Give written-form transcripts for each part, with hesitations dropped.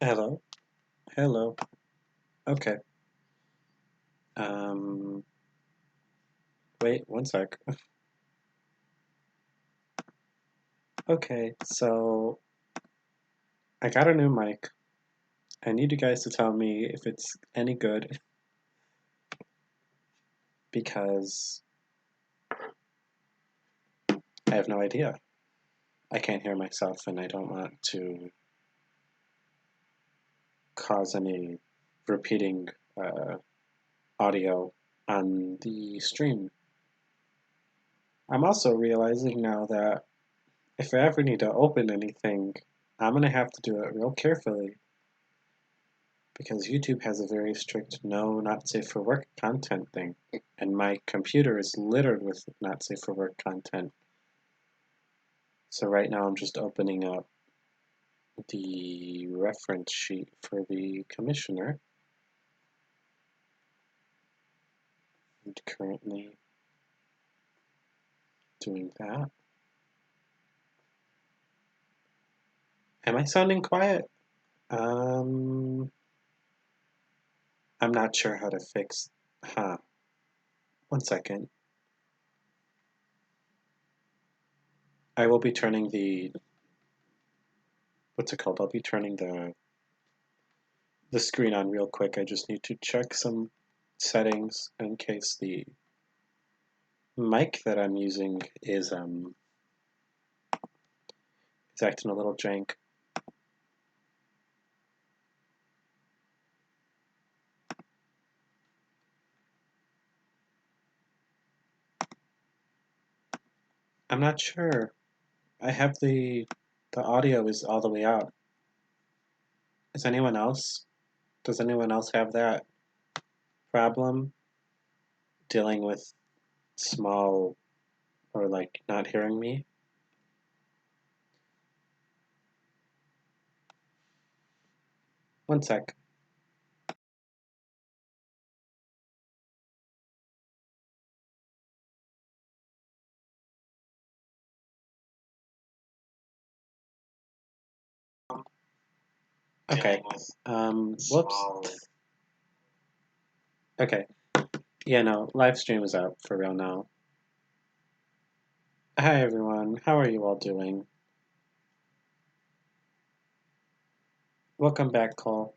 Hello, hello. Okay. Um, Wait one sec. Okay, so I got a new mic. I need you guys to tell me if it's any good because I have no idea. I can't hear myself and I don't want to cause any repeating uh, audio on the stream. I'm also realizing now that if I ever need to open anything, I'm gonna have to do it real carefully because YouTube has a very strict no, not safe for work content thing, and my computer is littered with not safe for work content. So right now I'm just opening up the reference sheet for the commissioner, and currently doing that. Am I sounding quiet? Um, I'm not sure how to fix. Huh. One second. I will be turning the what's it called? I'll be turning the screen on real quick. I just need to check some settings in case the mic that I'm using is acting a little jank. I'm not sure. I have the audio is all the way out. Is anyone else? Does anyone else have that problem dealing with small or like not hearing me? One sec. Okay. Whoops. Okay. Yeah, no, live stream is out for real now. Hi everyone, how are you all doing? Welcome back, Cole.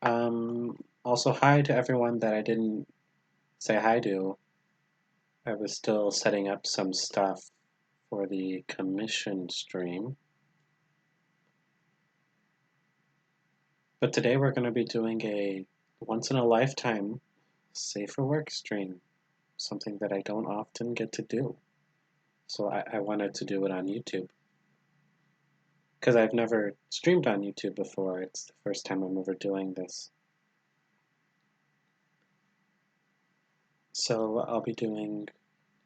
Also hi to everyone that I didn't say hi to. I was still setting up some stuff for the commission stream. But today we're going to be doing a once in a lifetime safe for work stream, something that I don't often get to do. So I wanted to do it on YouTube. Because I've never streamed on YouTube before. It's the first time I'm ever doing this. So I'll be doing,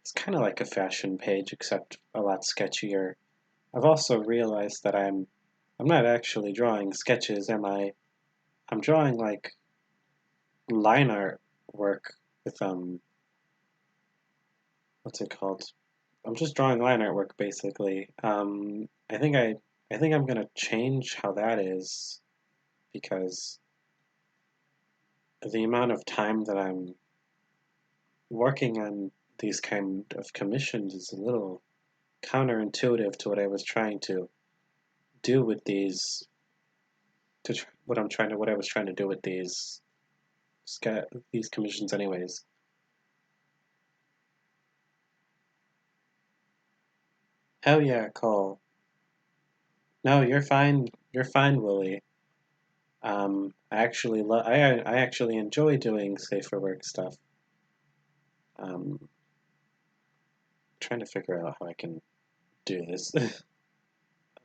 it's kind of like a fashion page, except a lot sketchier. I've also realized that I'm not actually drawing sketches, am I? I'm drawing like line art work with what's it called? I'm just drawing line artwork basically. I think I'm gonna change how that is because the amount of time that I'm working on these kind of commissions is a little counterintuitive to what I was trying to do with these. What I was trying to do with these commissions, anyways. Hell yeah, Cole. No, you're fine. You're fine, Willie. I actually enjoy doing safe for work stuff. Trying to figure out how I can do this.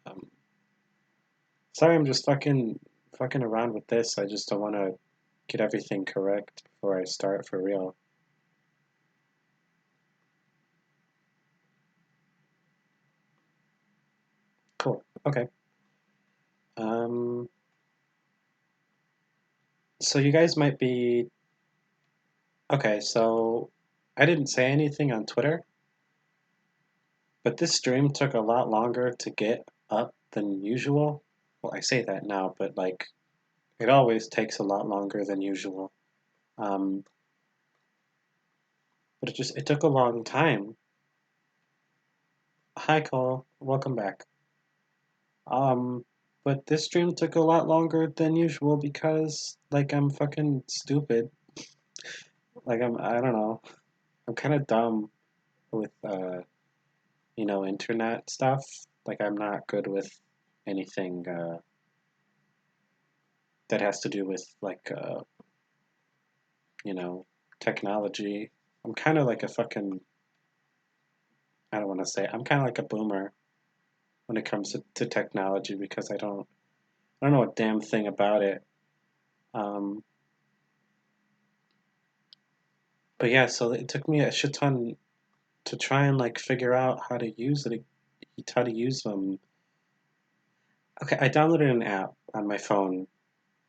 um, Sorry, I'm just fucking around with this. I just don't want to get everything correct before I start for real. Cool. Okay. Um, so you guys might be okay. So I didn't say anything on Twitter, but this stream took a lot longer to get up than usual. well, I say that now, but like it always takes a lot longer than usual. Um, but it took a long time. Hi, Cole. Welcome back. Um, but this stream took a lot longer than usual because like I'm fucking stupid. Like I don't know. I'm kind of dumb with internet stuff. Like I'm not good with anything that has to do with like you know, technology. I'm kind of like a fucking I don't want to say I'm kind of like a boomer when it comes to technology because I don't know a damn thing about it. Um, but yeah, so it took me a shit ton to try and like figure out how to use it, how to use them. Okay, I downloaded an app on my phone.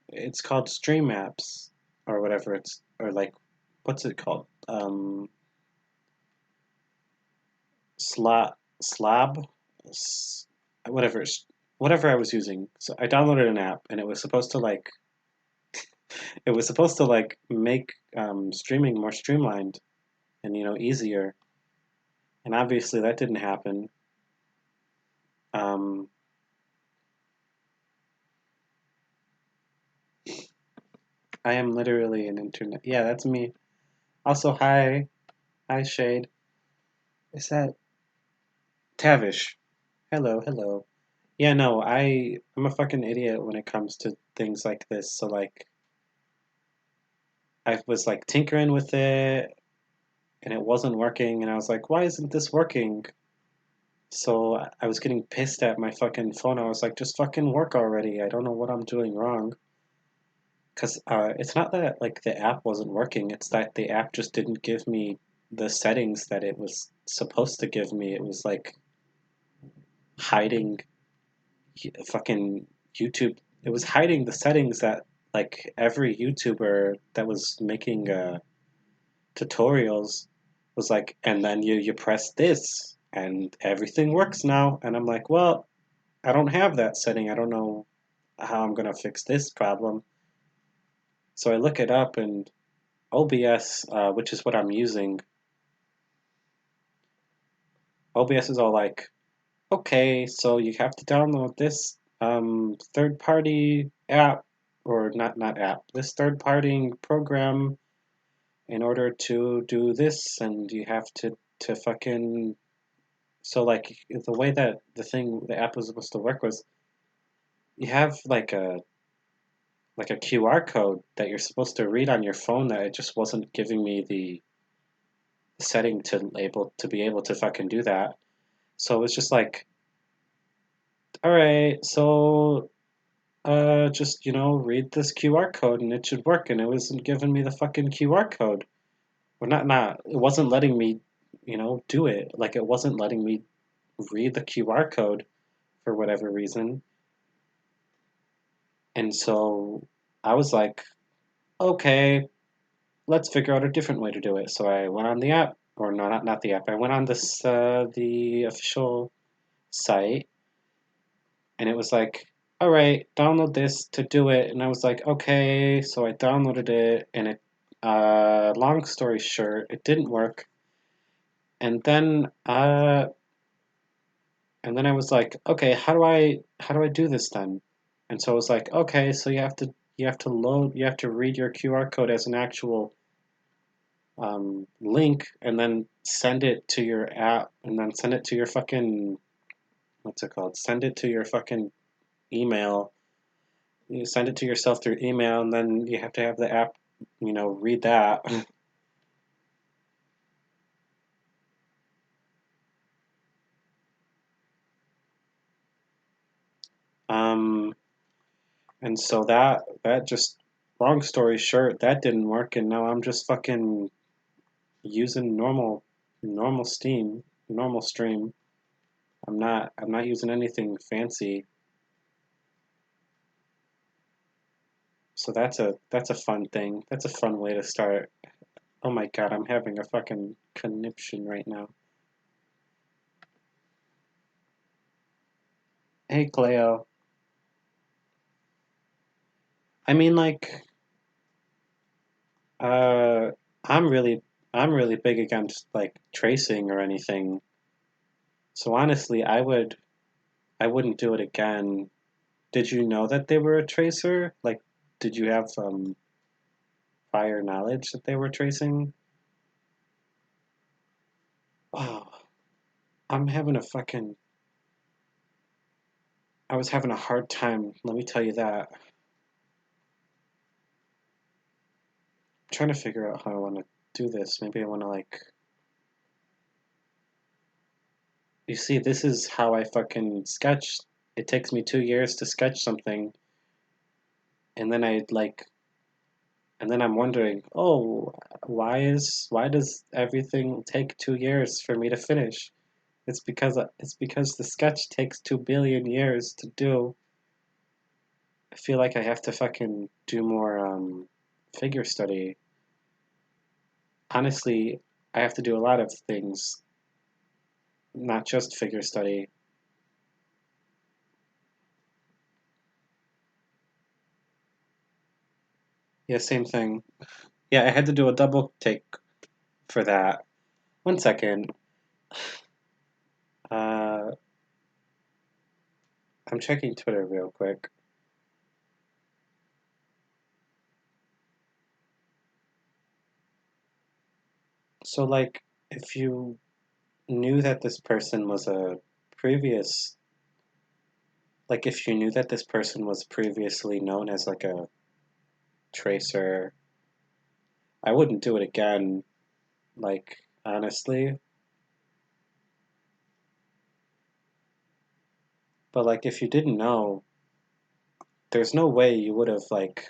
It's called Stream Apps or whatever. It's or like what's it called? Slab, S- whatever, whatever I was using. So I downloaded an app, and it was supposed to like make streaming more streamlined and easier. And obviously that didn't happen. Um, I am literally an internet. Yeah, that's me. Also, hi Shade. Is that Tavish? Hello, hello. Yeah, no, I'm a fucking idiot when it comes to things like this. So like I was like tinkering with it and it wasn't working and I was like, why isn't this working? So I was getting pissed at my fucking phone. I was like, just fucking work already. I don't know what I'm doing wrong. Cause it's not that like the app wasn't working. It's that the app just didn't give me the settings that it was supposed to give me. It was like hiding fucking YouTube. It was hiding the settings that like every YouTuber that was making tutorials was like, and then you press this and everything works now. And I'm like, well, I don't have that setting. I don't know how I'm gonna fix this problem. So I look it up and OBS, which is what I'm using, OBS is all like, okay, so you have to download this third-party app, or not app, this third-party program in order to do this, and you have to fucking so like the way that the app was supposed to work was you have like a QR code that you're supposed to read on your phone that it just wasn't giving me the setting to be able to fucking do that. So it was just like, all right, so just read this QR code and it should work, and it wasn't giving me the fucking QR code. Or not. It wasn't letting me, do it. Like it wasn't letting me read the QR code for whatever reason. And so I was like, okay, let's figure out a different way to do it. So I went on the app, or no, not the app. I went on the official site, and it was like, all right, download this to do it. And I was like, okay. So I downloaded it, and long story short, it didn't work. And then I was like, okay, how do I do this then? And so I was like, okay, so you have to read your QR code as an actual link, and then send it to your app, and then send it to your fucking what's it called? Send it to your fucking email. You send it to yourself through email, and then you have to have the app, read that. um, and so that just long story short, that didn't work, and now I'm just fucking using normal Steam, normal stream. I'm not using anything fancy. So that's a fun thing. That's a fun way to start. Oh my god, I'm having a fucking conniption right now. Hey Cleo. I mean, like, uh, I'm really, I'm really big against like tracing or anything. So honestly, I wouldn't do it again. Did you know that they were a tracer? Like, did you have prior knowledge that they were tracing? Oh, I'm having a fucking. I was having a hard time. Let me tell you that. I'm trying to figure out how I want to do this. Maybe I want to like. You see, this is how I fucking sketch. It takes me 2 years to sketch something, and then I like, and then I'm wondering, oh, why does everything take 2 years for me to finish? It's because the sketch takes 2 billion years to do. I feel like I have to fucking do more figure study. Honestly, I have to do a lot of things, not just figure study. Yeah, same thing. Yeah, I had to do a double take for that. 1 second. Uh, I'm checking Twitter real quick. So, like, if you knew that this person was a previous, like, if you knew that this person was previously known as like a tracer, I wouldn't do it again. Like, honestly. But, like, if you didn't know, there's no way you would have, like,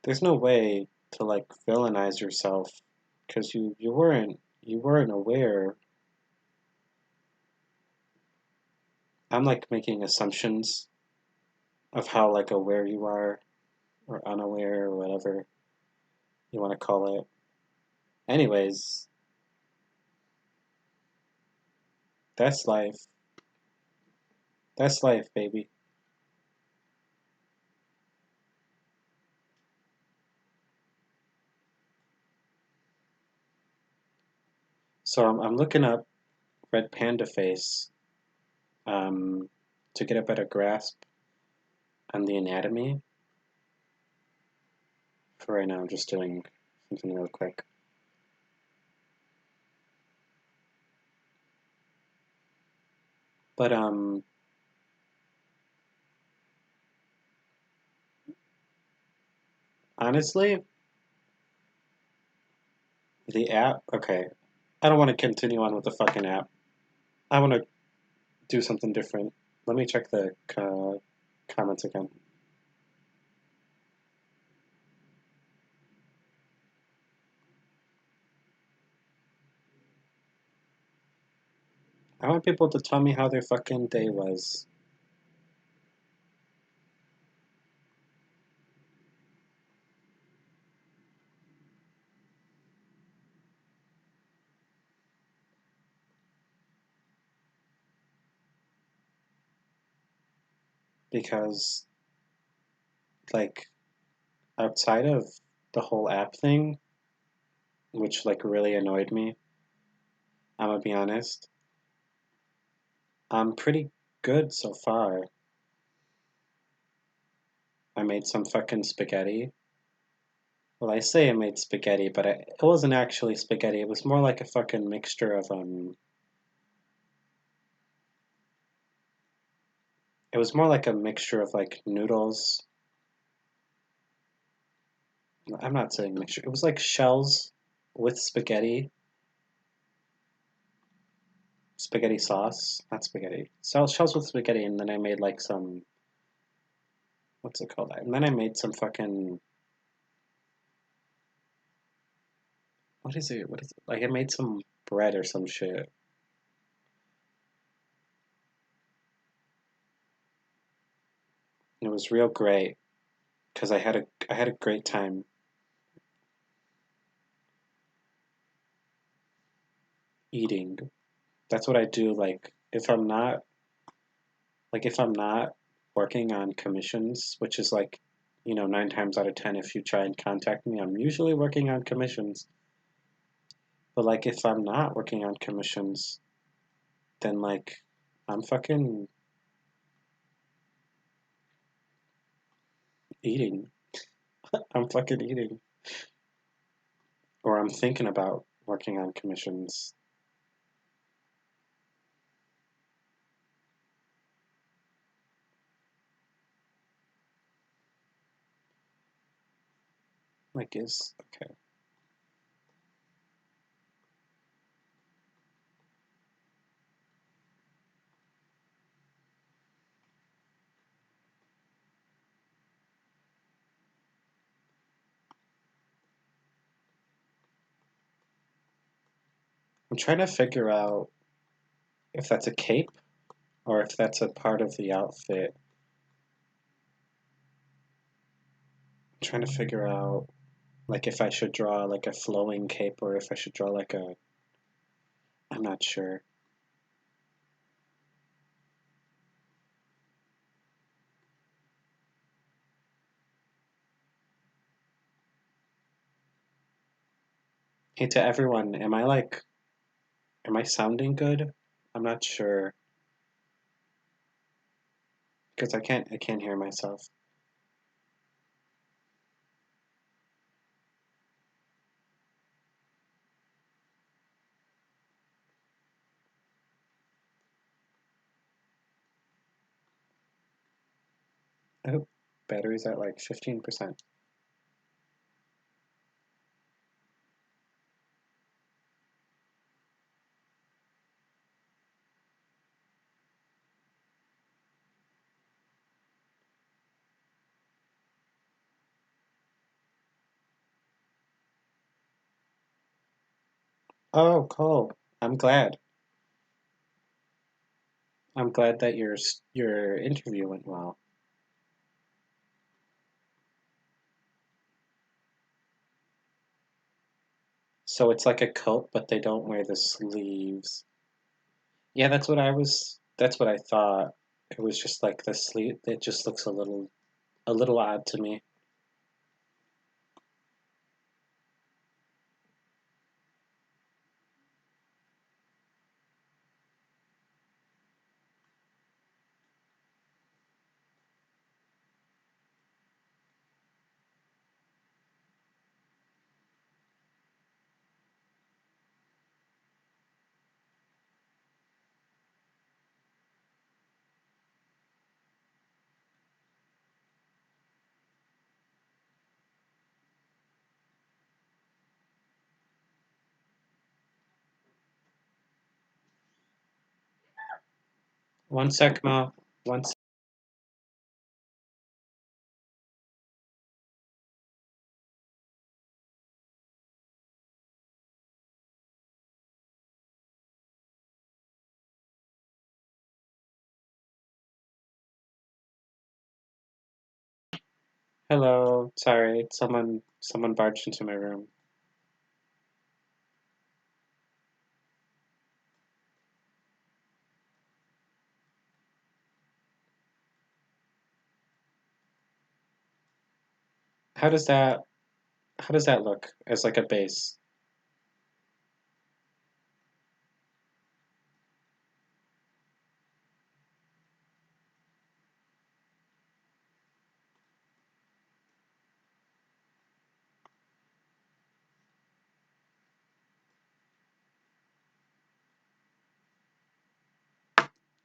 there's no way to, like, villainize yourself because you weren't aware. I'm, like, making assumptions of how, like, aware you are or unaware or whatever you want to call it. Anyways, that's life. That's life, baby. So I'm looking up red panda face um, to get a better grasp on the anatomy. For right now, I'm just doing something real quick. But honestly, the app. Okay, I don't want to continue on with the fucking app. I want to do something different. Let me check the comments again. I want people to tell me how their fucking day was. Because, like, outside of the whole app thing, which, like, really annoyed me, I'm gonna be honest, I'm pretty good so far. I made some fucking spaghetti. Well, I say I made spaghetti, but it wasn't actually spaghetti. It was more like a fucking mixture of it was more like a mixture of like noodles. I'm not saying mixture. It was like shells with spaghetti sauce, not spaghetti. Shells with spaghetti, and then I made like some what's it called? And then I made some fucking what is it? What is it? Like I made some bread or some shit. And it was real great because I had a great time eating. That's what I do. Like if I'm not working on commissions, which is like, 9 times out of 10, if you try and contact me, I'm usually working on commissions. But like, if I'm not working on commissions, then like, I'm fucking eating. I'm fucking eating. Or I'm thinking about working on commissions. Like, is okay. I'm trying to figure out if that's a cape or if that's a part of the outfit. I'm trying to figure out like if I should draw like a flowing cape or if I should draw like a. I'm not sure. Hey, to everyone, am I sounding good? I'm not sure because I can't hear myself. I hope battery's at like 15%. Oh, cool. I'm glad. I'm glad that your interview went well. So it's like a coat, but they don't wear the sleeves. Yeah, that's what I thought. It was just like the sleeve, it just looks a little odd to me. One sec, Ma. One sec. Hello. Sorry, someone barged into my room. How does that how does that look as like a base?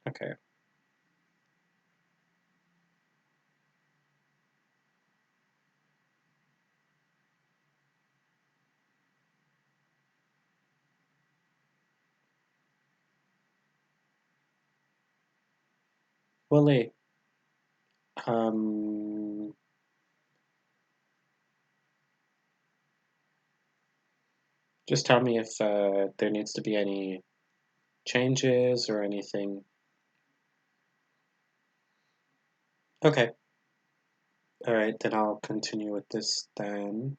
Okay. Willie, um, just tell me if there needs to be any changes or anything. Okay. All right, then I'll continue with this then.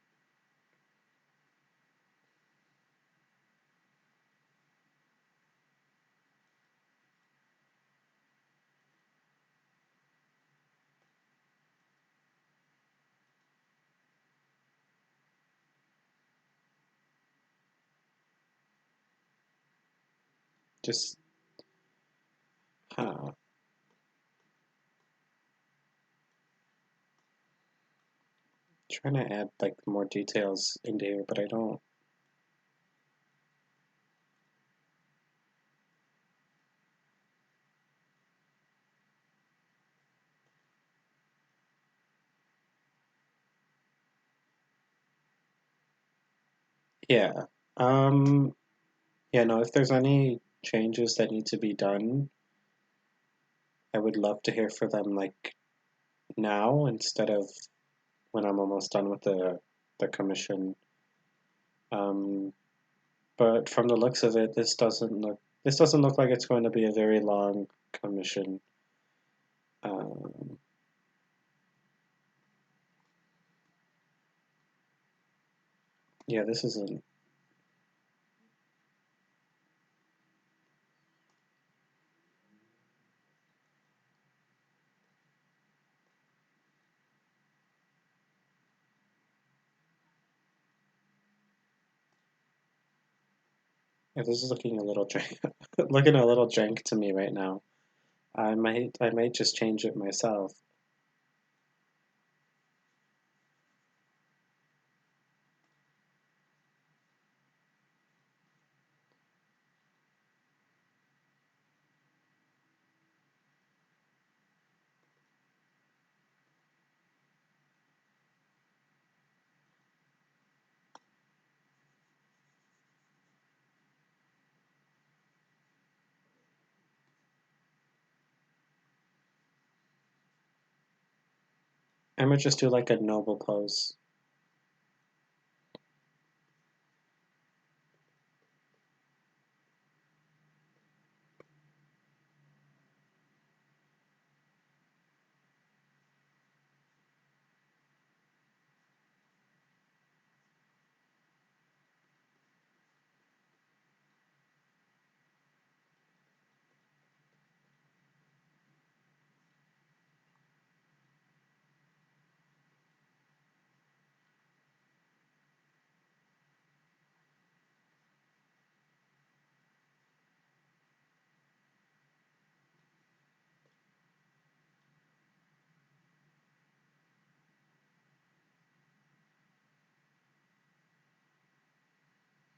Just, huh. Trying to add like more details into here, but I don't. Yeah. Um, yeah, no, if there's any changes that need to be done, I would love to hear for them like now instead of when I'm almost done with the commission. Um, but from the looks of it, this doesn't look like it's going to be a very long commission. Um, yeah, this isn't. Yeah, this is looking a little jank, looking a little jank to me right now. I might just change it myself. I might just do like a noble pose.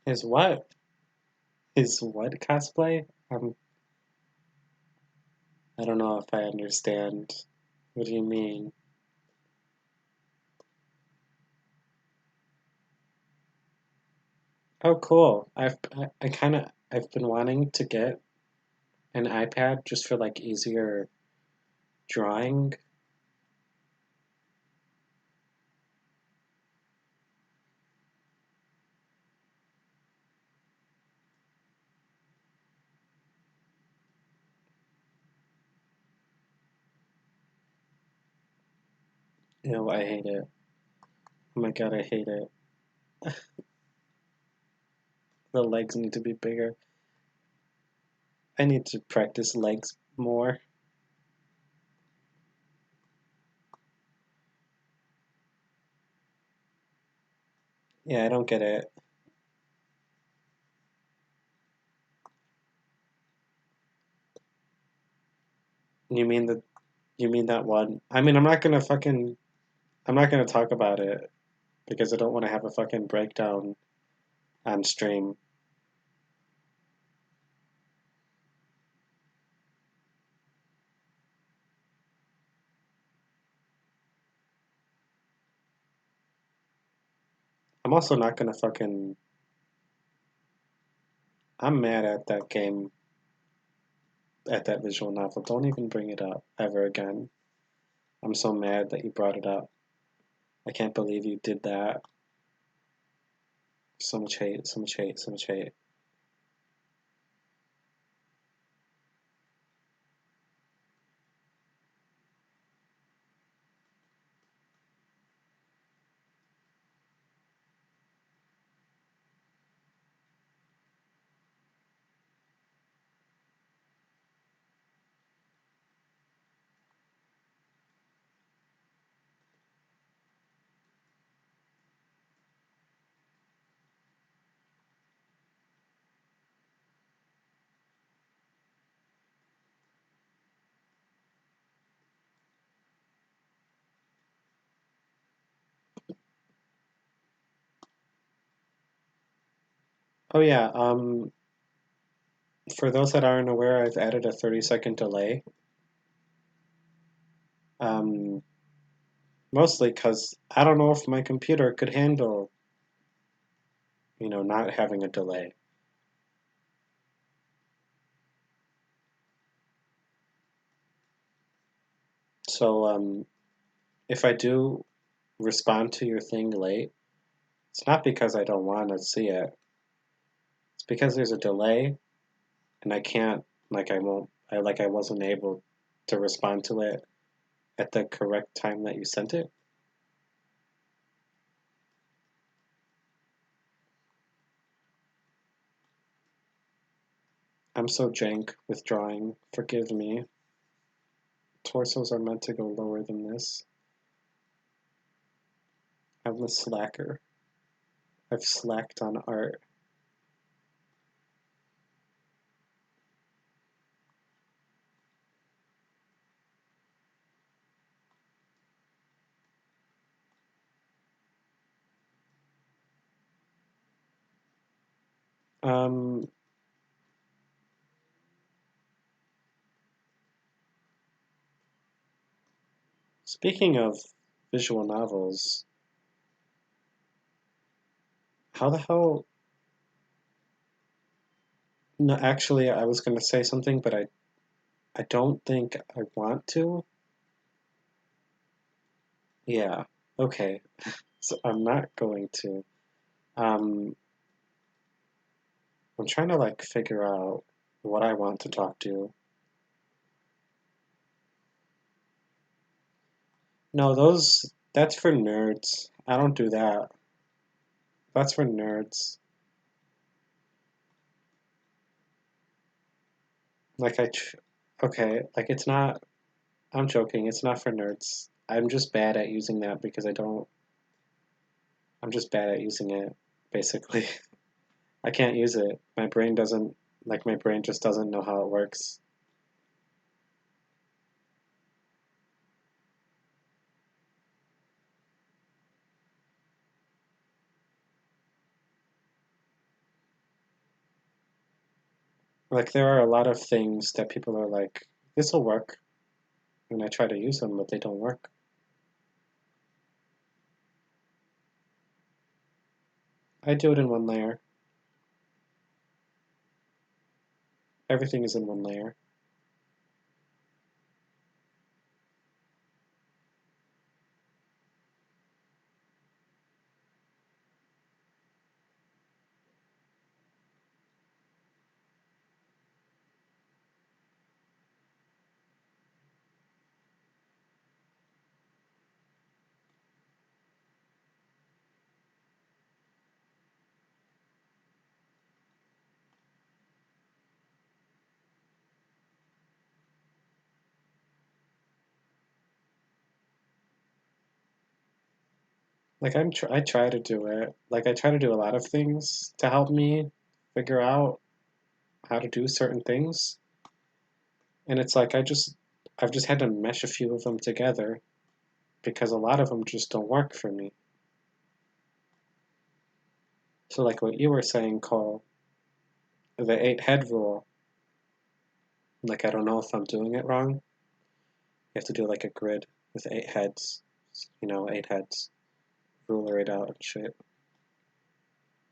His what? His what cosplay? I don't know if I understand. What do you mean? Oh, cool. I kind of I've been wanting to get an iPad just for like easier drawing. Ew, I hate it. Oh my God, I hate it. The legs need to be bigger. I need to practice legs more. Yeah, I don't get it. You mean the you mean that one? I mean, I'm not gonna talk about it because I don't want to have a fucking breakdown on stream. I'm also not gonna fucking. I'm mad at that game, at that visual novel. Don't even bring it up ever again. I'm so mad that you brought it up. I can't believe you did that. So much hate, so much hate, so much hate. Oh yeah, for those that aren't aware, I've added a 30-second delay. Um, Mostly because I don't know if my computer could handle, not having a delay. So, if I do respond to your thing late, it's not because I don't want to see it. It's because there's a delay and I can't, like I won't, I wasn't able to respond to it at the correct time that you sent it. I'm so jank with drawing. Forgive me. Torsos are meant to go lower than this. I'm a slacker. I've slacked on art. Um, Speaking of visual novels, how the hell? No, actually, I was going to say something, but I don't think I want to. Yeah, okay. So I'm not going to. Um, I'm trying to like figure out what I want to talk to. No, that's for nerds. I don't do that. That's for nerds. Like okay, like it's not, I'm joking, it's not for nerds. I'm just bad at using that because I'm just bad at using it, basically. I can't use it. My brain just doesn't know how it works. Like there are a lot of things that people are like, this will work, and I try to use them, but they don't work. I do it in one layer. Everything is in one layer. I try to do it. Like I try to do a lot of things to help me figure out how to do certain things. And it's like I've just had to mesh a few of them together because a lot of them just don't work for me. So like what you were saying, Cole, the 8 head rule, like I don't know if I'm doing it wrong. You have to do like a grid with 8 heads, 8 heads, ruler it out and shit.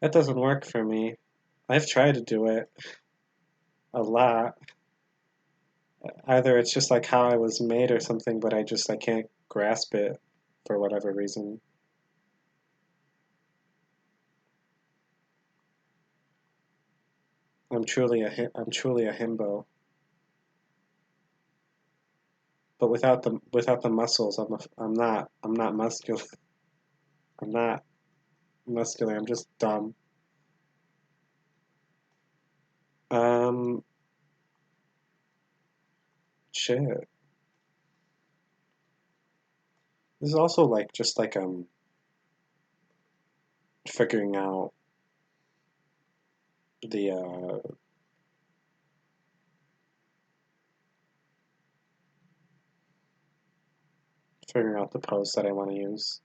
That doesn't work for me. I've tried to do it a lot. Either it's just like how I was made or something, but I can't grasp it for whatever reason. I'm truly a himbo. But without the muscles, I'm not muscular. I'm not muscular. I'm just dumb. Um, Shit. This is also like just like figuring out the figuring out the pose that I want to use.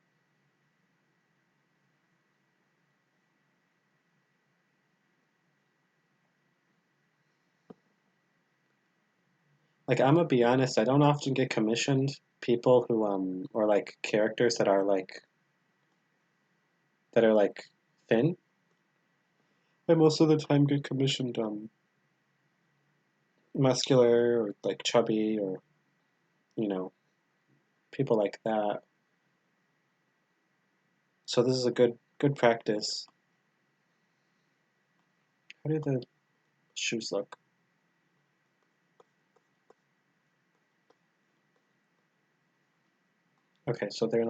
Like I'm gonna be honest, I don't often get commissioned people who or like characters that are like thin. I most of the time get commissioned muscular or like chubby or you know people like that. So this is a good practice. How do the shoes look? Okay, so they're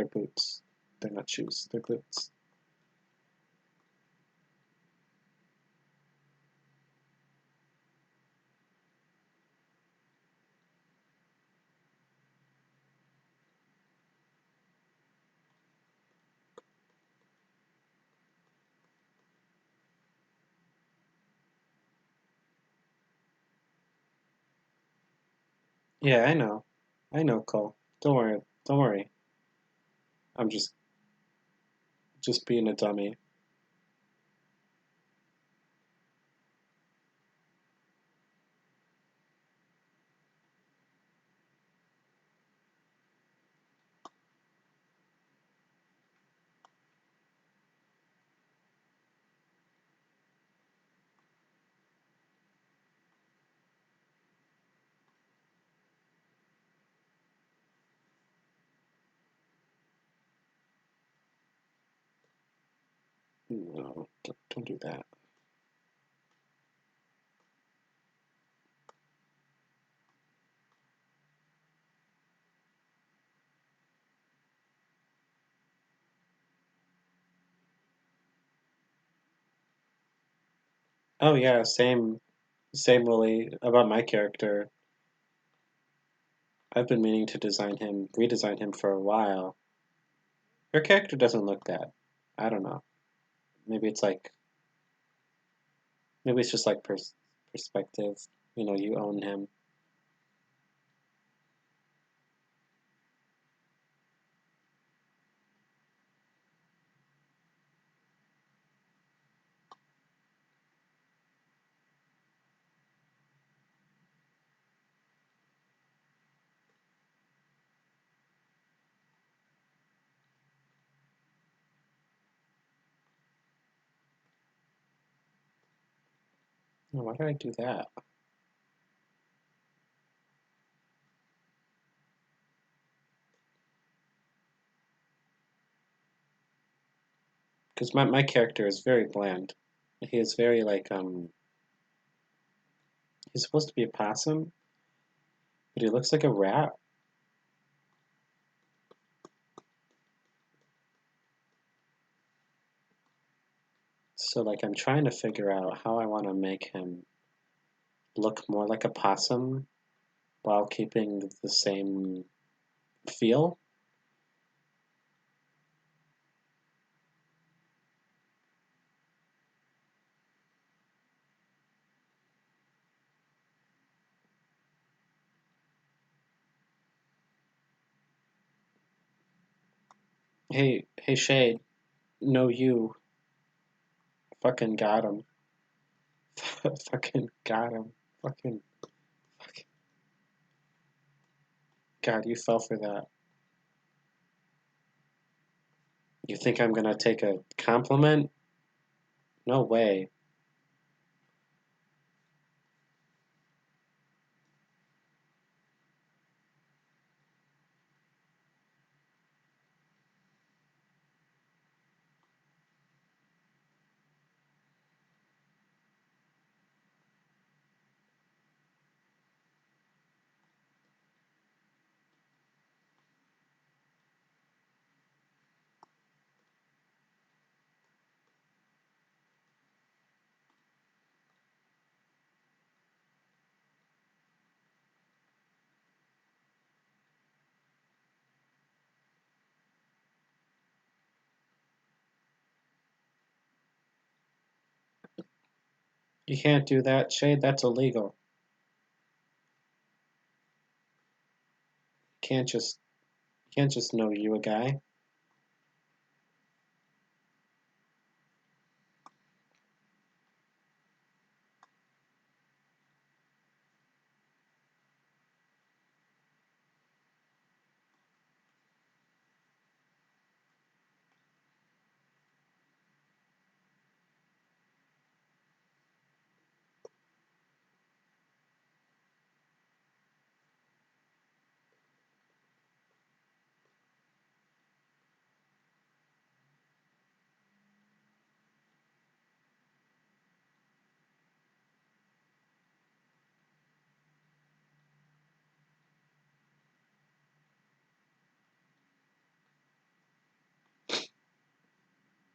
boots. They're not shoes. They're boots. Yeah, I know. I know, Cole. Don't worry. Don't worry. I'm just being a dummy. No, don't do that. Oh yeah, same Willie about my character. I've been meaning to redesign him for a while. Your character doesn't look that. I don't know. Maybe it's like maybe it's just like perspective. You know, you own him. Oh, why did I do that? Because my character is very bland. He is very like he's supposed to be a possum, but he looks like a rat. So like I'm trying to figure out how I want to make him look more like a possum while keeping the same feel. Hey Shade, no you. Fucking got him. Fucking got him. Fucking God, you fell for that. You think I'm gonna take a compliment? No way. You can't do that, Shade. That's illegal. Can't just can't just know you a guy.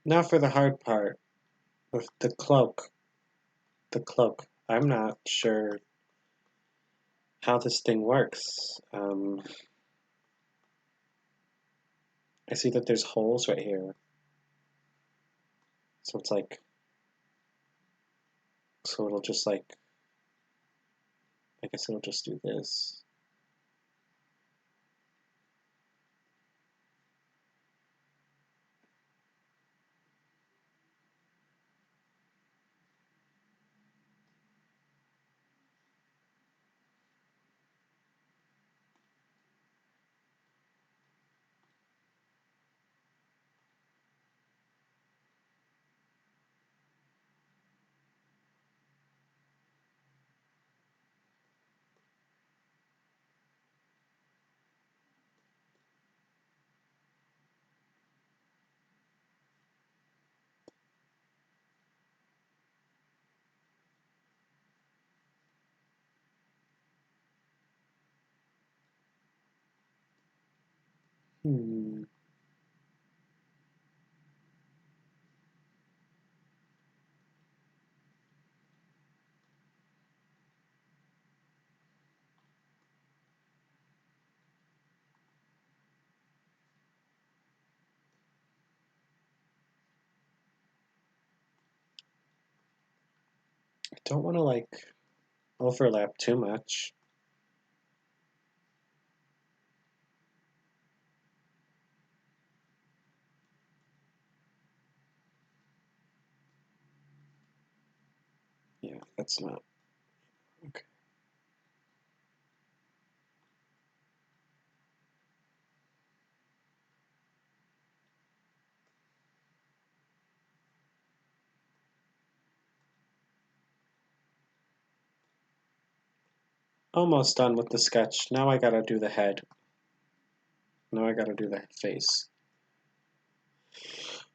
Now for the hard part with the cloak. The cloak. I'm not sure how this thing works. I see that there's holes right here. So it's like, so it'll just like, I guess it'll just do this. Hmm. I don't want to like overlap too much. Yeah, that's not okay. Almost done with the sketch. Now I gotta do the head. Now I gotta do the face.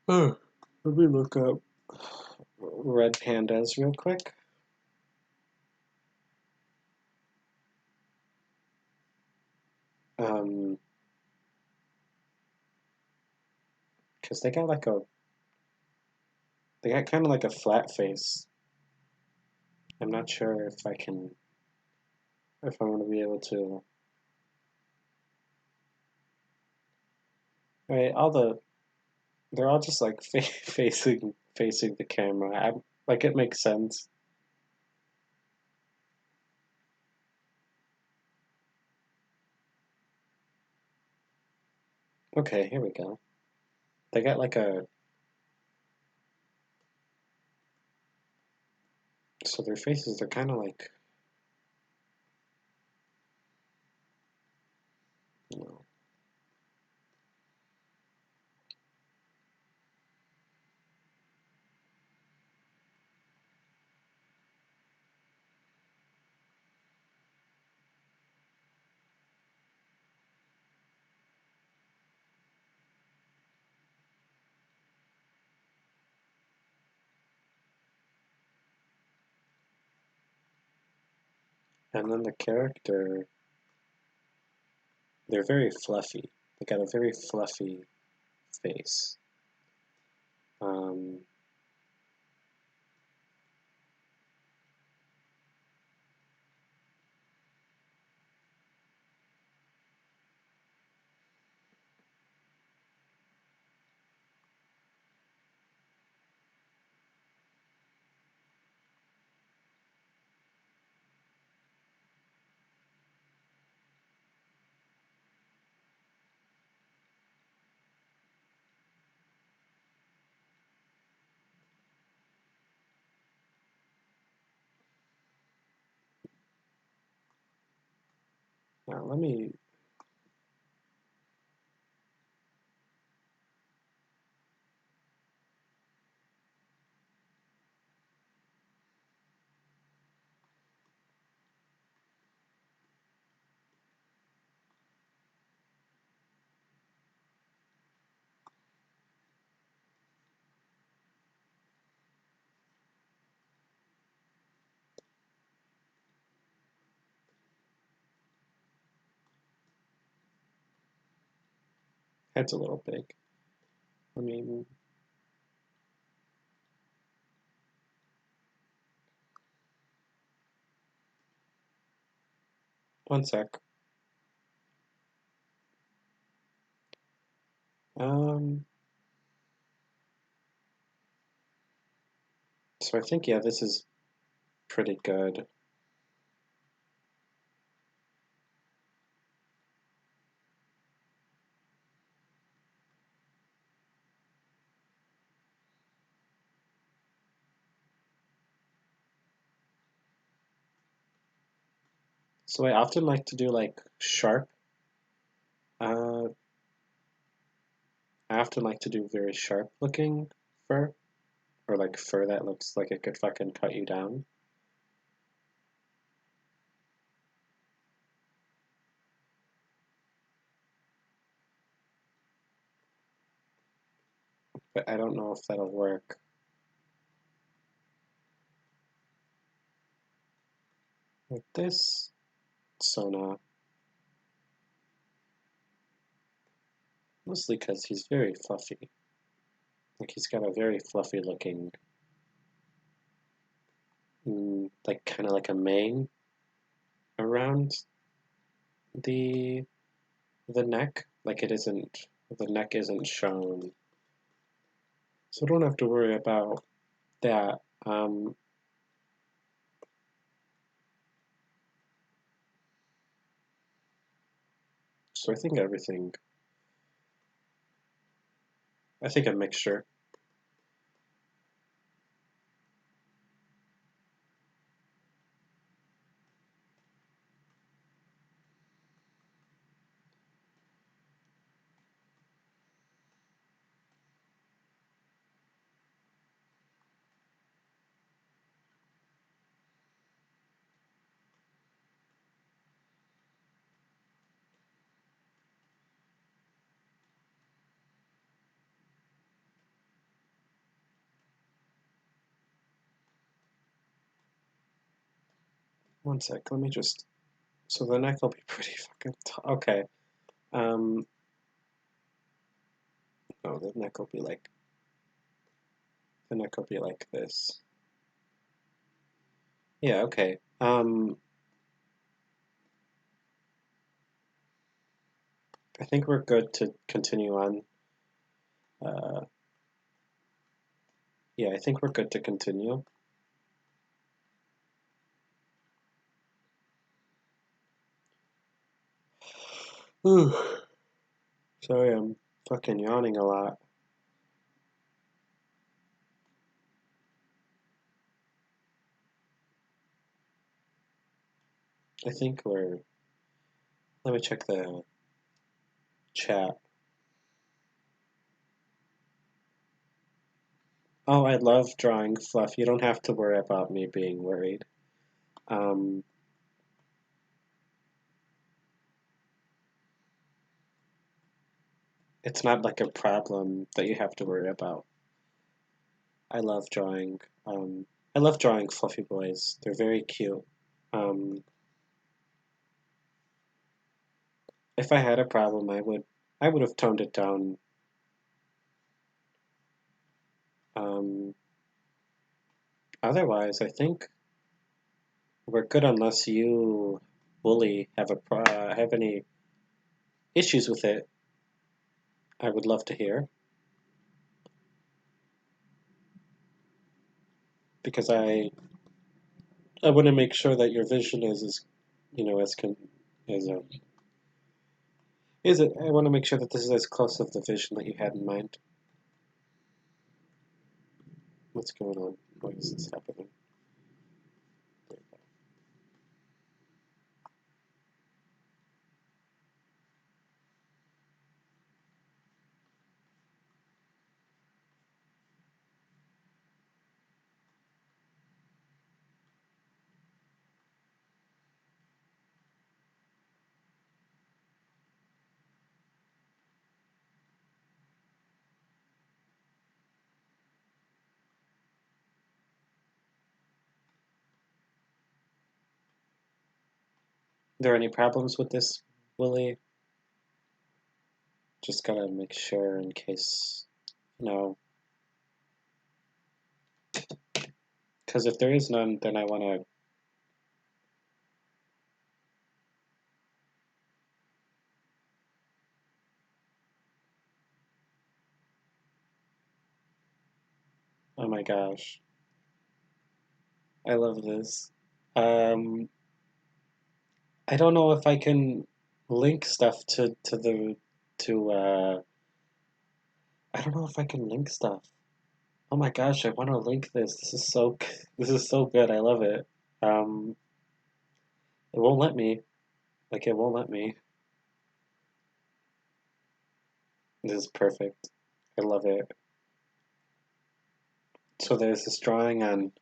Oh, let me look up red pandas real quick. Because they got like they got kind of like a flat face. I'm not sure if I can, if I'm gonna be able to. Right, they're all just like facing the camera. Like it makes sense. Okay, here we go. They got like a, so their faces, they're kind of like, you know. And then the character, they're very fluffy. They got a very fluffy face. Um, Now let me, head's a little big. I mean, One sec. Um, so I think, yeah, this is pretty good. So I often like to do like sharp. Uh, I often like to do very sharp looking fur, or like fur that looks like it could fucking cut you down. But I don't know if that'll work. Like this, Sona, mostly because he's very fluffy. Like he's got a very fluffy looking, like kind of like a mane around the the neck. Like it isn't, the neck isn't shown, so I don't have to worry about that. So I think everything, I think a mixture. One sec, let me just, so the neck will be pretty fucking okay. Um, oh, the neck will be like this. Yeah, okay. I think we're good to continue on. Uh, yeah, I think we're good to continue. Ooh, sorry, I'm fucking yawning a lot. I think we're, let me check the chat. Oh, I love drawing fluff. You don't have to worry about me being worried. Um, it's not like a problem that you have to worry about. I love drawing. I love drawing fluffy boys. They're very cute. Um, if I had a problem, I would have toned it down. Um, Otherwise, I think we're good unless you, Wooly, have any issues with it. I would love to hear because I want to make sure that your vision is as, you know, as is it. I want to make sure that this is as close of the vision that you had in mind. What's going on? Why is this happening? Are there any problems with this, Willie? Just gotta make sure in case, no. Because if there is none, then I want to. gosh. I love this. Um, I don't know if I can link stuff to I don't know if I can link stuff. Oh my gosh, I want to link this. This is so good. I love it. Um, it won't let me. Like it won't let me. This is perfect. I love it. So there's this drawing on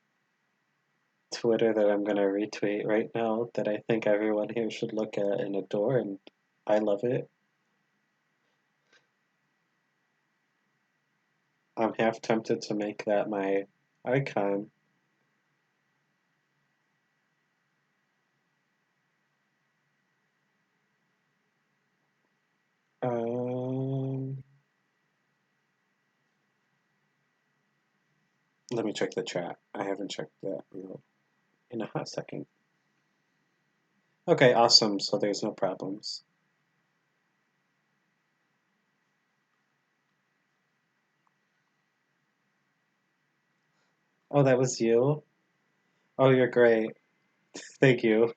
Twitter that I'm gonna retweet right now that I think everyone here should look at and adore, and I love it. I'm half tempted to make that my icon. Um, Let me check the chat. I haven't checked that in a hot second. Okay, awesome. So there's no problems. Oh, that was you? Oh, you're great. Thank you.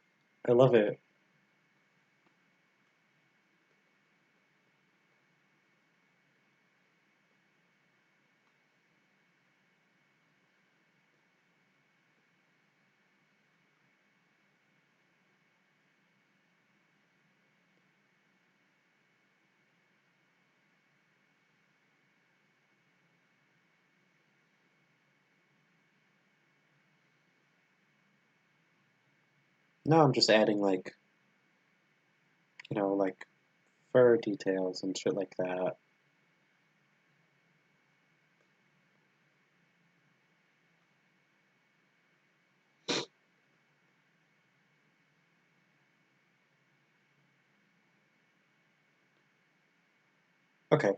I love it. Now I'm just adding like, like fur details and shit like that. Okay.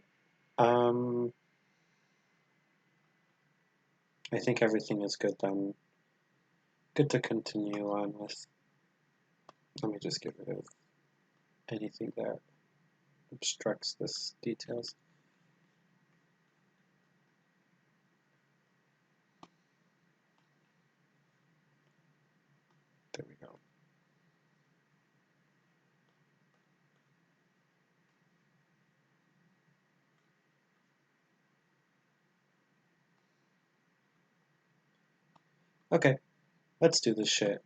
Um, I think everything is good then. Good to continue on with. Let me just get rid of anything that obstructs this details. There we go. Okay, let's do this shit.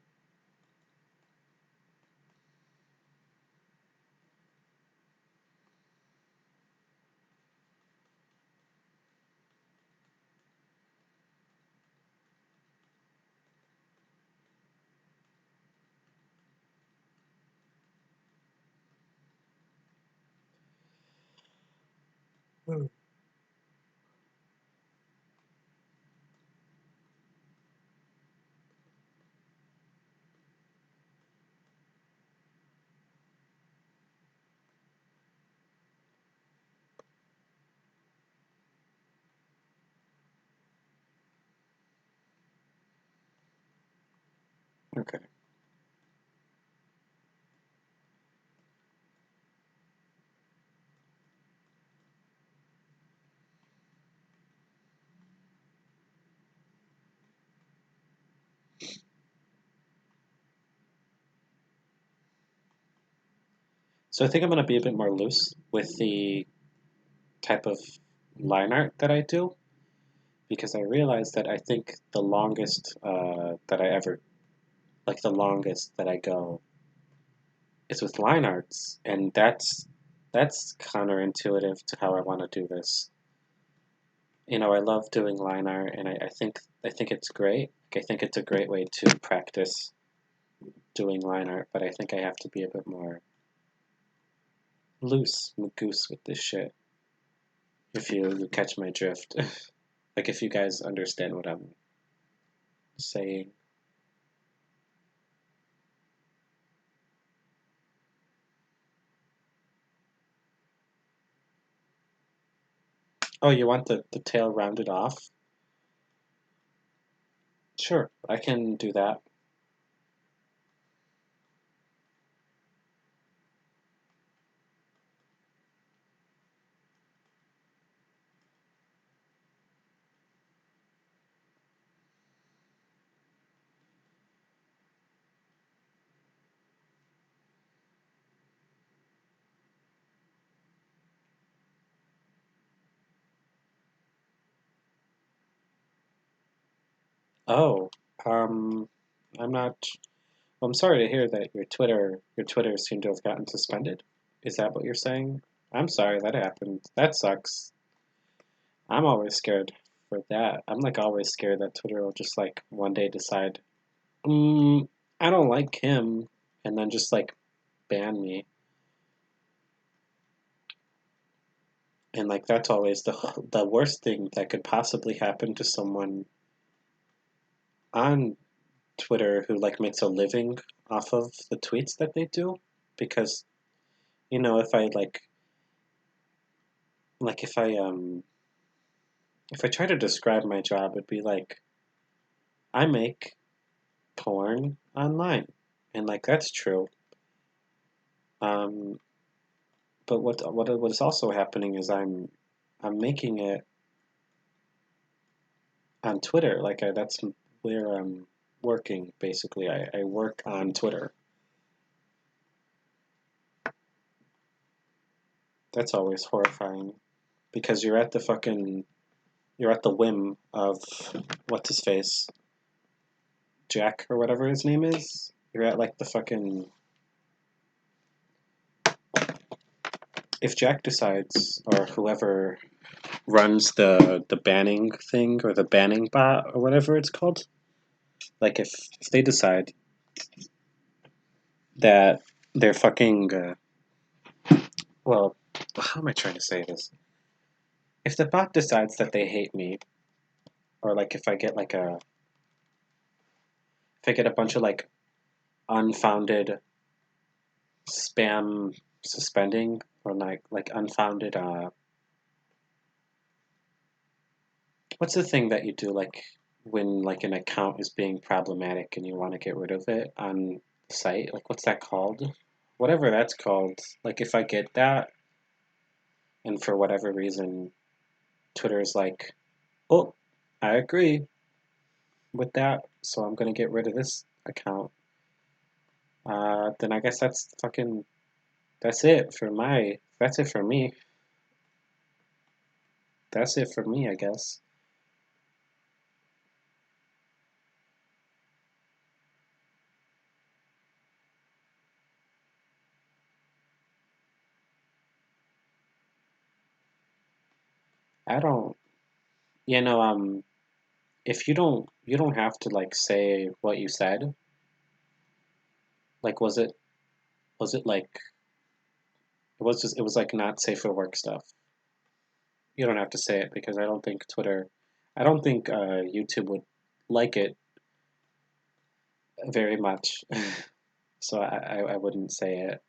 Okay. So I think I'm going to be a bit more loose with the type of line art that I do because I realized that I think the longest that I ever, like the longest that I go is with line arts, and that's counterintuitive to how I want to do this. I love doing line art, and I think it's great. I think it's a great way to practice doing line art, but I think I have to be a bit more loose goose with this shit. If you catch my drift, like if you guys understand what I'm saying. Oh, you want the tail rounded off? Sure, I can do that. Oh, um, I'm not. Well, I'm sorry to hear that your Twitter seemed to have gotten suspended. Is that what you're saying? I'm sorry that happened. That sucks. I'm always scared for that. I'm like always scared that Twitter will just like one day decide, mm, I don't like him, and then just like ban me. And like that's always the worst thing that could possibly happen to someone on Twitter who like makes a living off of the tweets that they do, because if I like if I try to describe my job, it'd be like I make porn online, and like that's true. Um, but what is also happening is I'm making it on Twitter. That's where I'm working basically. I work on Twitter. That's always horrifying because you're at the whim of what's his face, Jack or whatever his name is. You're at like the fucking if Jack decides or whoever runs the banning thing or the banning bot or whatever it's called. Like if they decide that they're fucking well, how am I trying to say this? If the bot decides that they hate me, or like if I get a bunch of like unfounded spam suspending or like unfounded what's the thing that you do like when like an account is being problematic and you want to get rid of it on the site? Like what's that called? Whatever that's called. Like if I get that and for whatever reason Twitter's like, "Oh, I agree with that, so I'm gonna get rid of this account." Then I guess that's it for that's it for me. That's it for me, I guess. I don't, you know, if you don't have to like say what you said. Like, was it like it was like not safe for work stuff. You don't have to say it because I don't think YouTube would like it very much. So I wouldn't say it.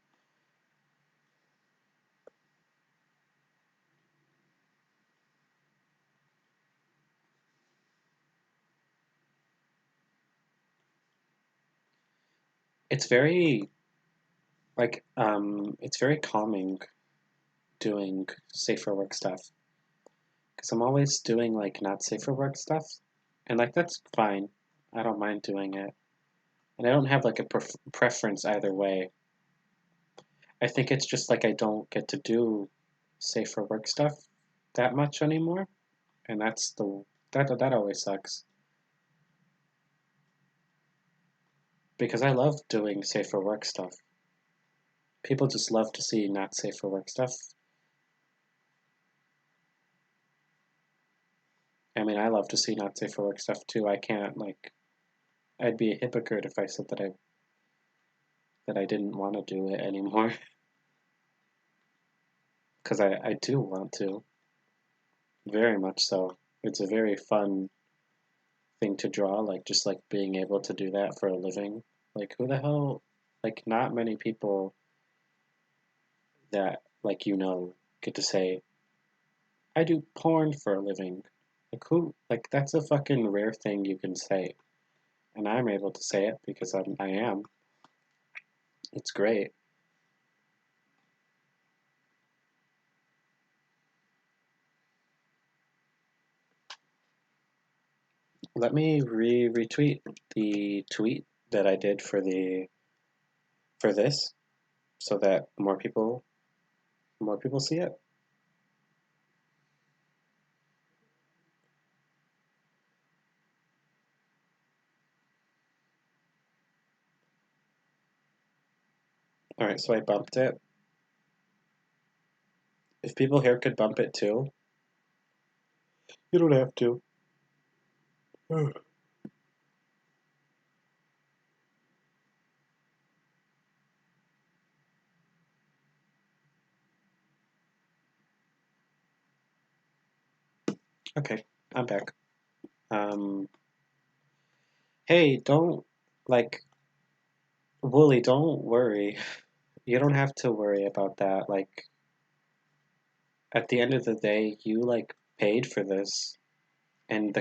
It's very it's very calming doing safe for work stuff because I'm always doing like not safe for work stuff, and like that's fine. I don't mind doing it, and I don't have like a preference either way. I think it's just like I don't get to do safe for work stuff that much anymore, and that always sucks because I love doing safe for work stuff. People just love to see not safe for work stuff. I mean, I love to see not safe for work stuff too. I can't like I'd be a hypocrite if I said that I didn't want to do it anymore because I do want to very much so. It's a very fun thing to draw, like just like being able to do that for a living. Like who the hell like not many people that like get to say I do porn for a living. Like who like that's a fucking rare thing you can say. And I'm able to say it because I am. It's great. Let me retweet the tweet that I did for this so that more people see it. Alright, so I bumped it. If people here could bump it too, you don't have to. Okay, I'm back. Um, hey, don't, like, Wooly, don't worry. You don't have to worry about that. Like, at the end of the day, you, like, paid for this. And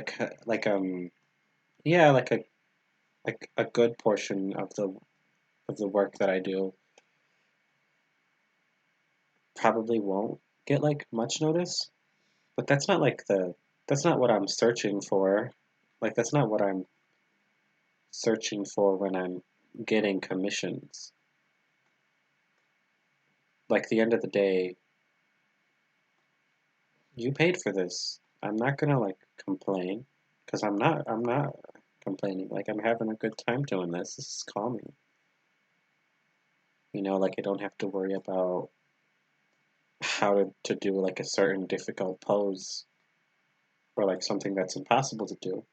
yeah, like a good portion of the work that I do probably won't get, like, much notice. But that's not what I'm searching for. Like, that's not what I'm searching for when I'm getting commissions. Like, the end of the day, you paid for this. I'm not gonna like complain because I'm not complaining. Like, I'm having a good time doing this. This is calming. You know, like I don't have to worry about how to do like a certain difficult pose or like something that's impossible to do.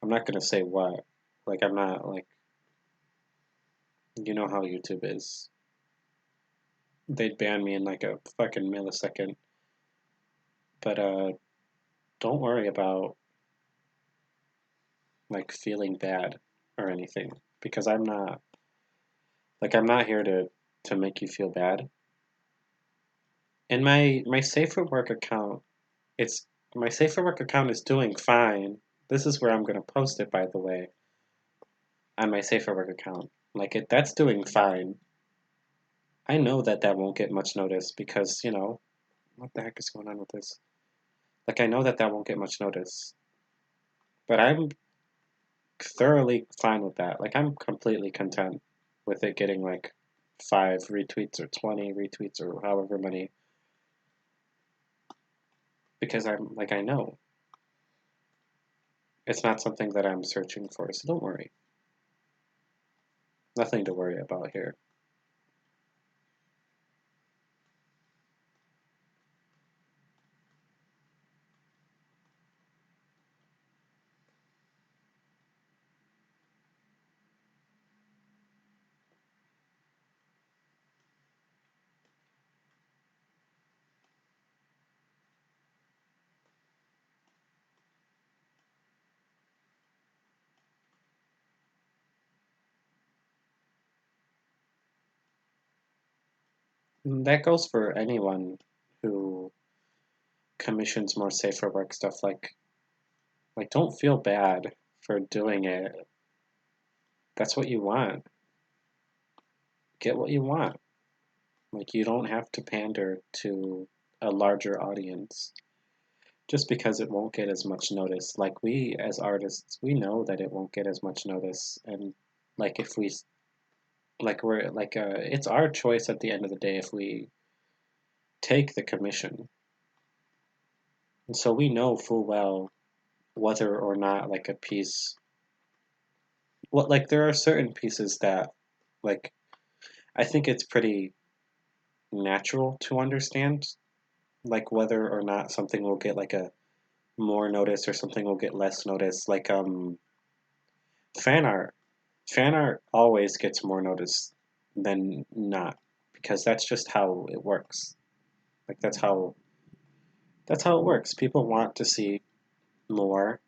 I'm not gonna say what. Like, I'm not like, you know how YouTube is. They'd ban me in like a fucking millisecond. But don't worry about like feeling bad or anything because I'm not here to make you feel bad. And my Safe for Work account, it's my Safe for Work account is doing fine. This is where I'm gonna post it, by the way, on my Safe for Work account. Like that's doing fine. I know that that won't get much notice because you know what the heck is going on with this. Like I know that that won't get much notice, but I'm thoroughly fine with that. Like I'm completely content with it getting like 5 retweets or 20 retweets or however many because I'm like I know it's not something that I'm searching for, so don't worry. Nothing to worry about here. That goes for anyone who commissions more safer work stuff. Like don't feel bad for doing it. That's what you want. Get what you want. Like you don't have to pander to a larger audience just because it won't get as much notice. Like we as artists, we know that it won't get as much notice and like if we like we're like it's our choice at the end of the day if we take the commission. And so we know full well whether or not like a piece well like there are certain pieces that like I think it's pretty natural to understand like whether or not something will get like a more notice or something will get less notice like fan art fan art always gets more notice than not because that's just how it works like that's how it works people want to see more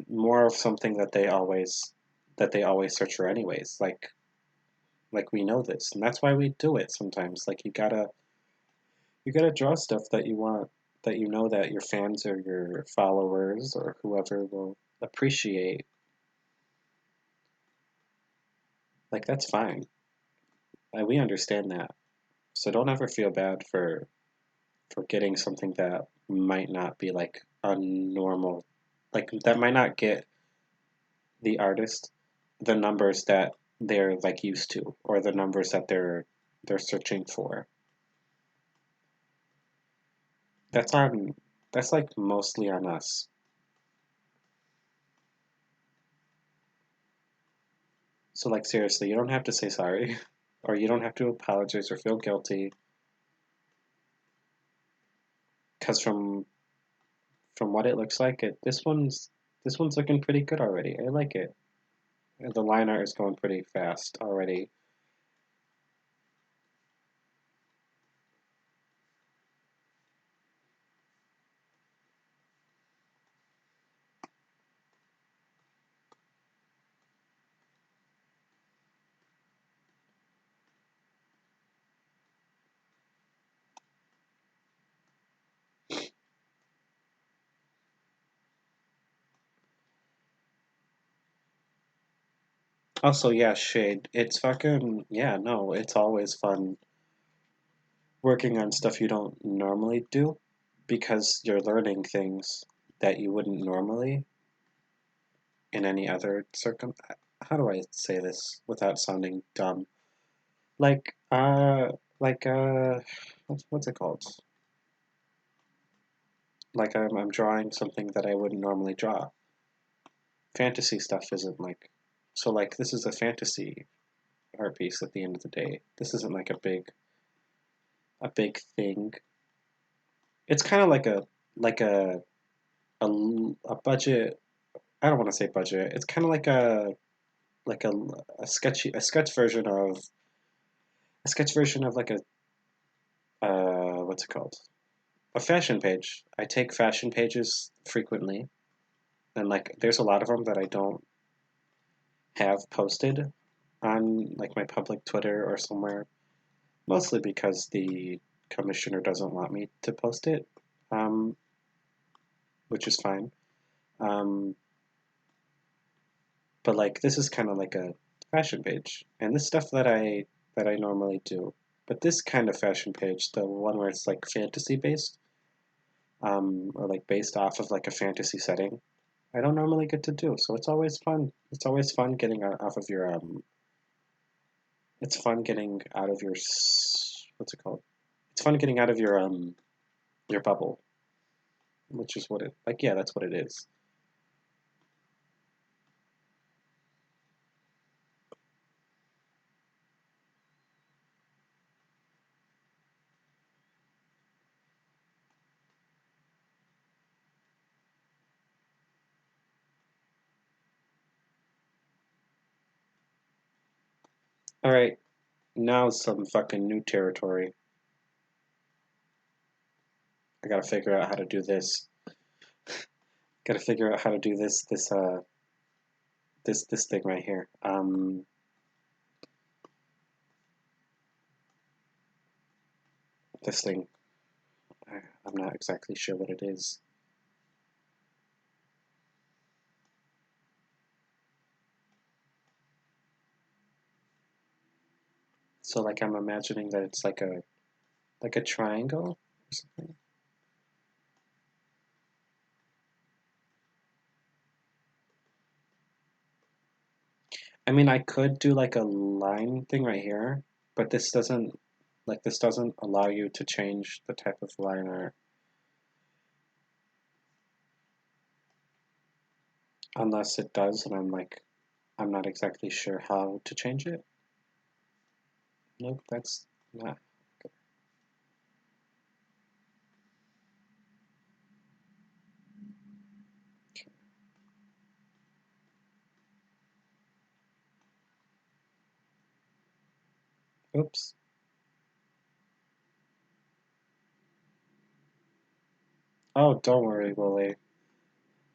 more of something that they always search for anyways like we know this and that's why we do it sometimes like you gotta draw stuff that you want that you know that your fans or your followers or whoever will appreciate like that's fine we understand that so don't ever feel bad for getting something that might not be like a normal like that might not get the artist the numbers that they're like used to or the numbers that they're searching for. That's on that's like mostly on us. So like seriously, you don't have to say sorry. or you don't have to apologize or feel guilty, because from what it looks like, this one's looking pretty good already. I like it. The line art is going pretty fast already. Also, yeah, shade. It's fucking, yeah, no, it's always fun working on stuff you don't normally do because you're learning things that you wouldn't normally in any other how do I say this without sounding dumb? Like, like, what's it called? Like I'm drawing something that I wouldn't normally draw. Fantasy stuff isn't like, so like this is a fantasy art piece at the end of the day. This isn't like a big thing. It's kind of like a budget. I don't want to say budget. It's kind of like a sketch version of like a what's it called? A fashion page. I take fashion pages frequently, and like there's a lot of them that I don't have posted on like my public Twitter or somewhere, mostly because the commissioner doesn't want me to post it, um, which is fine. Um, but like this is kind of like a fashion page, and this stuff that I normally do. But this kind of fashion page, the one where it's like fantasy based, or like based off of like a fantasy setting, I don't normally get to do. So it's always fun. It's always fun getting off of your It's fun getting out of what's it called? It's fun getting out of your bubble, which is what it like. Yeah, that's what it is. All right, now some fucking new territory. I gotta figure out how to do this. Gotta figure out how to do this thing right here. This thing. I'm not exactly sure what it is. So like I'm imagining that it's like a triangle or something. I mean, I could do like a line thing right here, but this doesn't allow you to change the type of line art unless it does, and I'm not exactly sure how to change it. Nope, that's not. Oops. Oh, don't worry, Willie.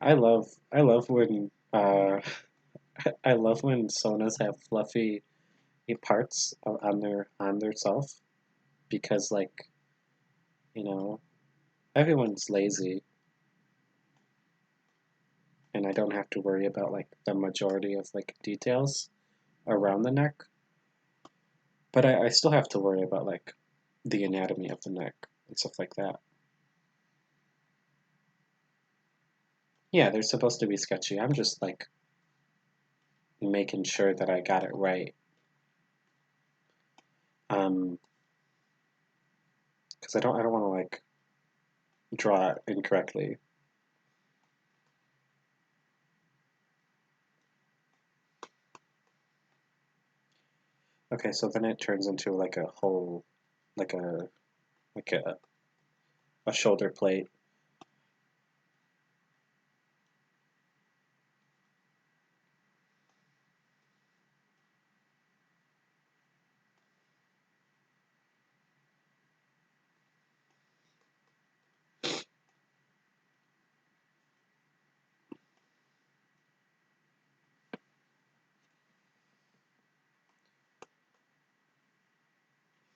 I love when I love when sonas have fluffy parts on their self because like, you know, everyone's lazy and I don't have to worry about like the majority of like details around the neck, but I still have to worry about like the anatomy of the neck and stuff like that. Yeah, they're supposed to be sketchy. I'm just like making sure that I got it right. Um, because I don't want to like draw it incorrectly. Okay, so then it turns into like a whole, like like a shoulder plate.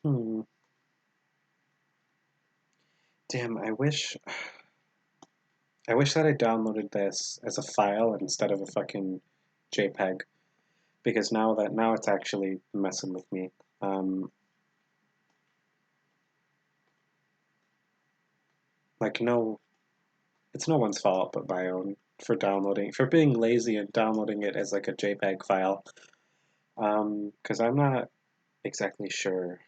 Hmm. Damn, I wish that I downloaded this as a file instead of a fucking JPEG, because now it's actually messing with me. Like no, it's no one's fault but my own for being lazy and downloading it as like a JPEG file. Because I'm not exactly sure.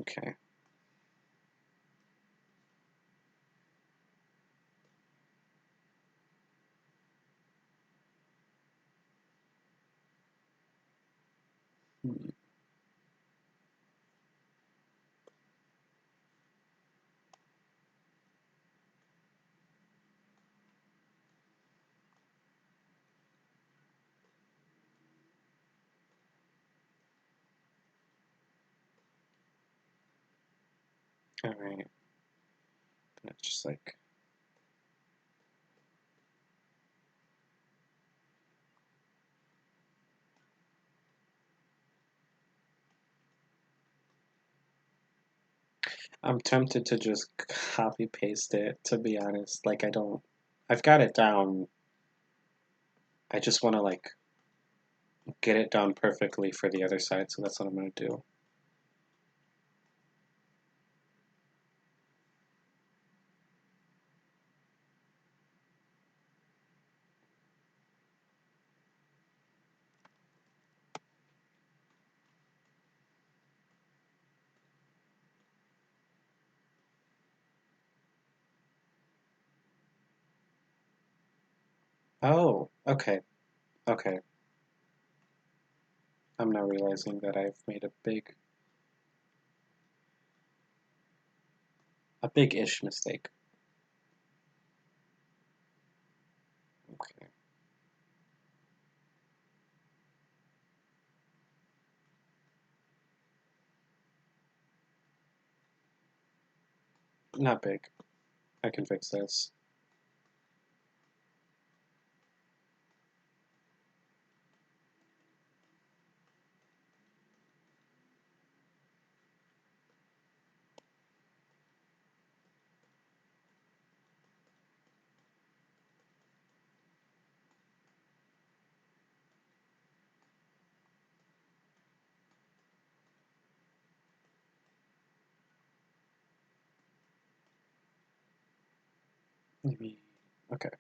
Okay. Hmm. All right. It's just like I'm tempted to just copy paste it, to be honest. Like I've got it down. I just want to like get it down perfectly for the other side, so that's what I'm gonna do. Oh, okay, okay. I'm now realizing that I've made a big-ish mistake. Okay, not big. I can fix this. Maybe. Okay.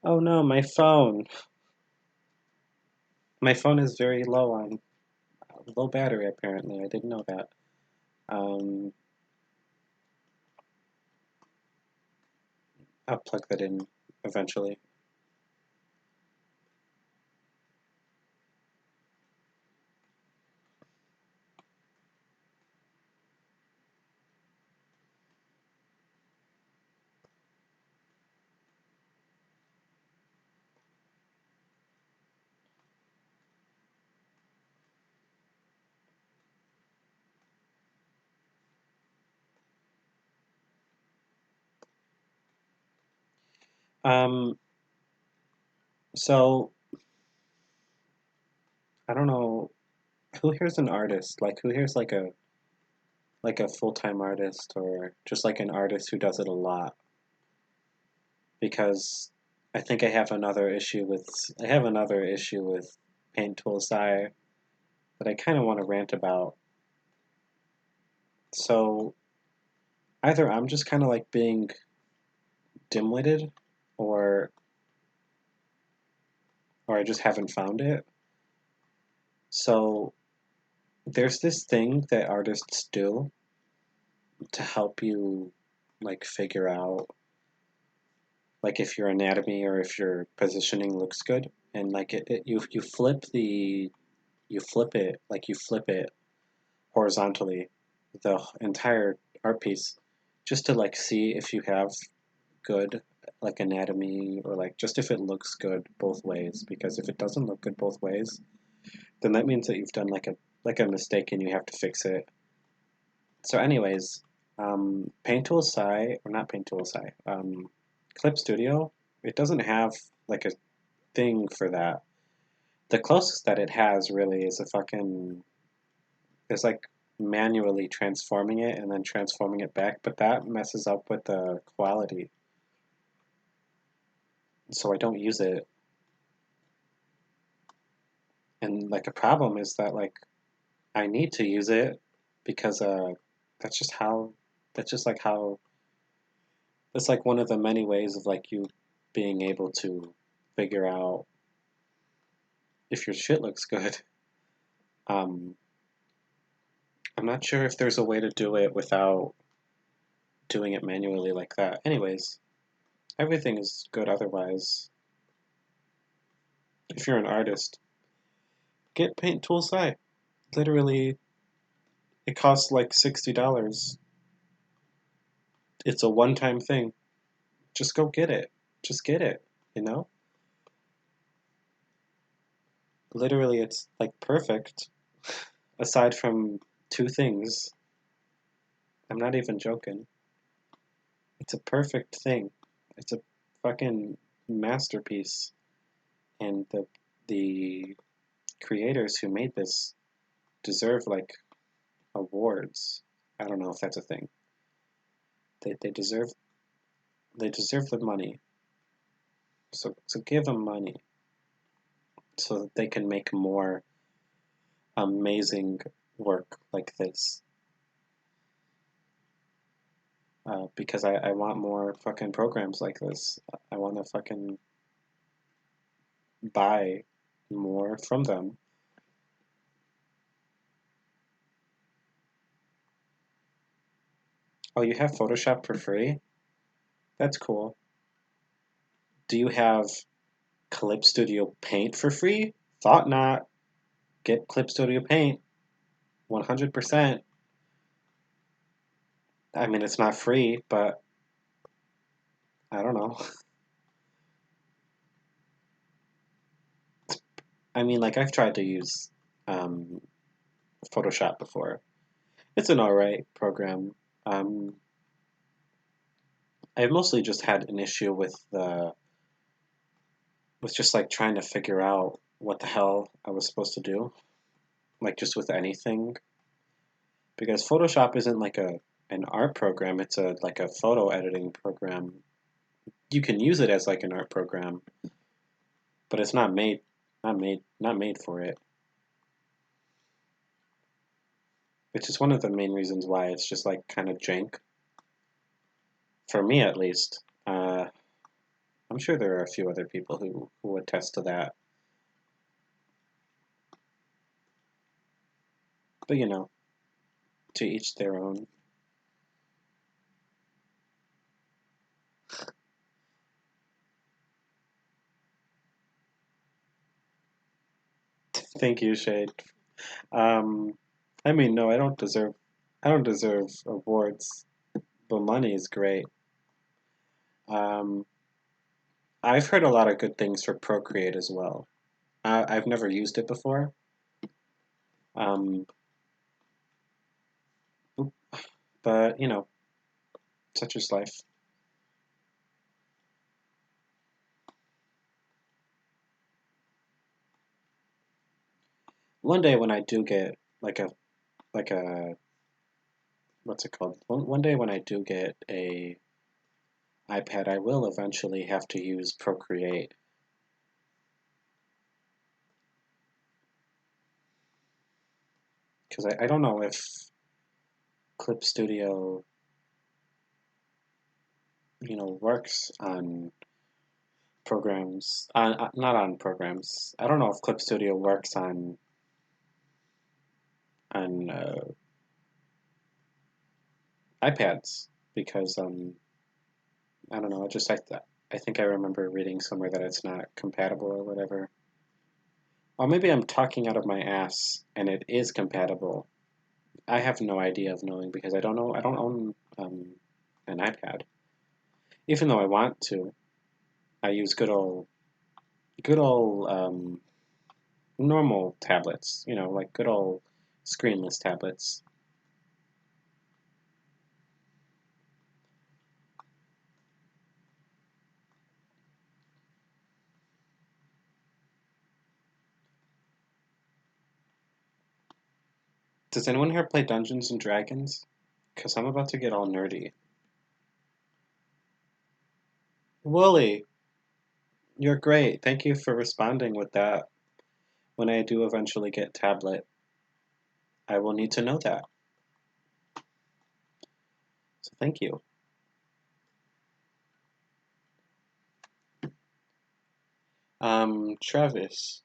Oh no, my phone. My phone is very low on low battery apparently. I didn't know that. Um, I'll plug that in eventually. Um, so I don't know who here's an artist. Like who here's like a full-time artist or just like an artist who does it a lot, because I think I have another issue with Paint Tool SI that I kind of want to rant about. So either I'm just kind of like being dim-witted, or I just haven't found it. So there's this thing that artists do to help you like figure out like if your anatomy or if your positioning looks good, and like you flip you flip it horizontally, the entire art piece, just to like see if you have good like anatomy, or like just if it looks good both ways, because if it doesn't look good both ways, then that means that you've done like a mistake and you have to fix it. So anyways, Paint Tool Sci, or not Paint Tool Sci, Clip Studio, it doesn't have like a thing for that. The closest that it has really is a fucking, is like manually transforming it and then transforming it back, but that messes up with the quality. So I don't use it. And like a problem is that like I need to use it because that's just how that's just like how that's like one of the many ways of like you being able to figure out if your shit looks good. Um, I'm not sure if there's a way to do it without doing it manually like that. Anyways, everything is good otherwise. If you're an artist, get Paint Tool Sci. Literally, it costs like $60. It's a one-time thing. Just go get it. Just get it, you know? Literally, it's like perfect, aside from two things. I'm not even joking. It's a perfect thing. It's a fucking masterpiece. And the creators who made this deserve like awards. I don't know if that's a thing. They deserve the money. So give them money so that they can make more amazing work like this. Because I want more fucking programs like this. I want to fucking buy more from them. Oh, you have Photoshop for free? That's cool. Do you have Clip Studio Paint for free? Thought not. Get Clip Studio Paint. 100%. I mean, it's not free, but I don't know. I mean, like, I've tried to use um, Photoshop before. It's an alright program. Um, I've mostly just had an issue with just like trying to figure out what the hell I was supposed to do, like just with anything. Because Photoshop isn't like an art program, it's a like a photo editing program. You can use it as like an art program, but it's not made for it. Which is one of the main reasons why it's just like kind of jank. For me at least. I'm sure there are a few other people who attest to that. But you know, to each their own. Thank you, Shade. Um, I mean, no, I don't deserve awards, but money is great. Um, I've heard a lot of good things for Procreate as well. I've never used it before. Um, but you know, such is life. One day when I do get like a what's it called? One day when I do get a iPad, I will eventually have to use Procreate. Because I don't know if Clip Studio, you know, works on programs, not on programs. I don't know if Clip Studio works on iPads because I don't know. I just like that. I think I remember reading somewhere that it's not compatible or whatever. Or maybe I'm talking out of my ass and it is compatible. I have no idea of knowing because I don't know. I don't own an iPad. Even though I want to, I use good old normal tablets. You know, like good old screenless tablets. Does anyone here play Dungeons and Dragons? Because I'm about to get all nerdy. Wooly, you're great. Thank you for responding with that. When I do eventually get tablet, I will need to know that. So thank you. Travis.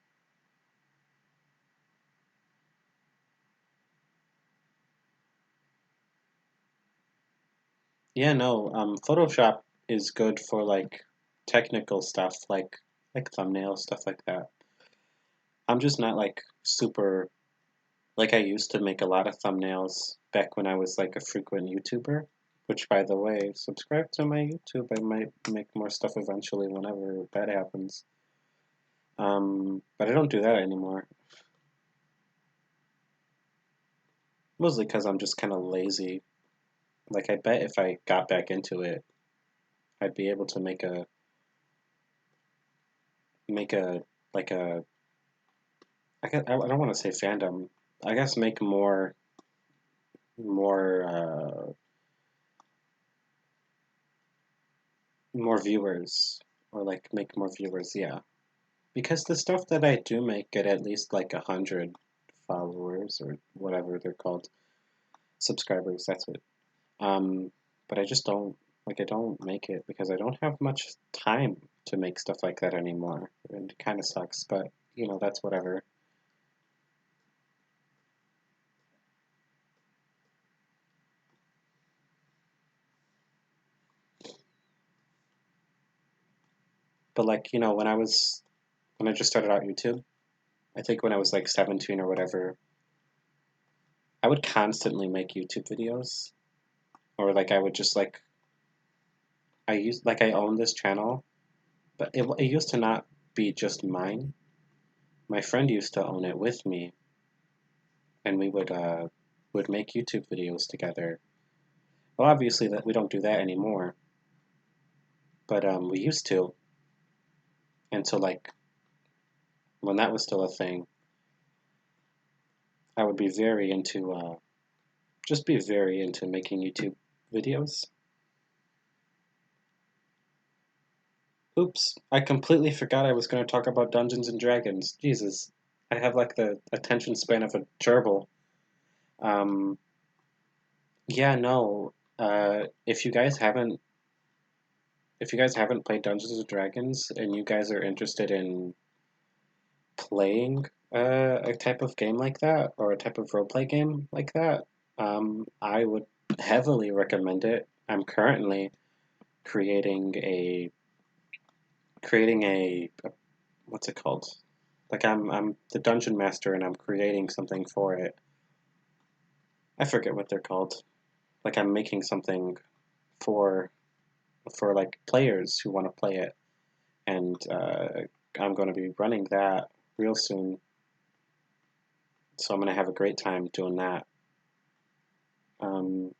Yeah, no, Photoshop is good for like technical stuff, like thumbnails, stuff like that. I'm just not like super like I used to make a lot of thumbnails back when I was like a frequent YouTuber, which by the way, subscribe to my YouTube. I might make more stuff eventually whenever that happens. But I don't do that anymore. Mostly because I'm just kind of lazy. Like I bet if I got back into it, I'd be able to make a like a I don't want to say fandom. I guess make more more viewers or like make more viewers. Yeah, because the stuff that I do make get at least like 100 followers or whatever they're called, subscribers. That's it. Um, but I just don't like I don't make it because I don't have much time to make stuff like that anymore. And it kind of sucks, but you know that's whatever. But like you know when I just started out YouTube, I think when I was like 17 or whatever, I would constantly make YouTube videos, or like I would just like I own this channel, but it used to not be just mine. My friend used to own it with me, and we would make YouTube videos together. Well, obviously that we don't do that anymore, but we used to, and so like when that was still a thing, I would be very into just be very into making YouTube videos. Oops, I completely forgot I was going to talk about Dungeons and Dragons. Jesus, I have like the attention span of a gerbil. Um, yeah, no. If you guys haven't played Dungeons and Dragons and you guys are interested in playing a type of game like that or a type of roleplay game like that, I would heavily recommend it. I'm currently creating a creating a what's it called? Like I'm the dungeon master and I'm creating something for it. I forget what they're called. Like I'm making something for like players who want to play it, and I'm going to be running that real soon. So I'm going to have a great time doing that. Um,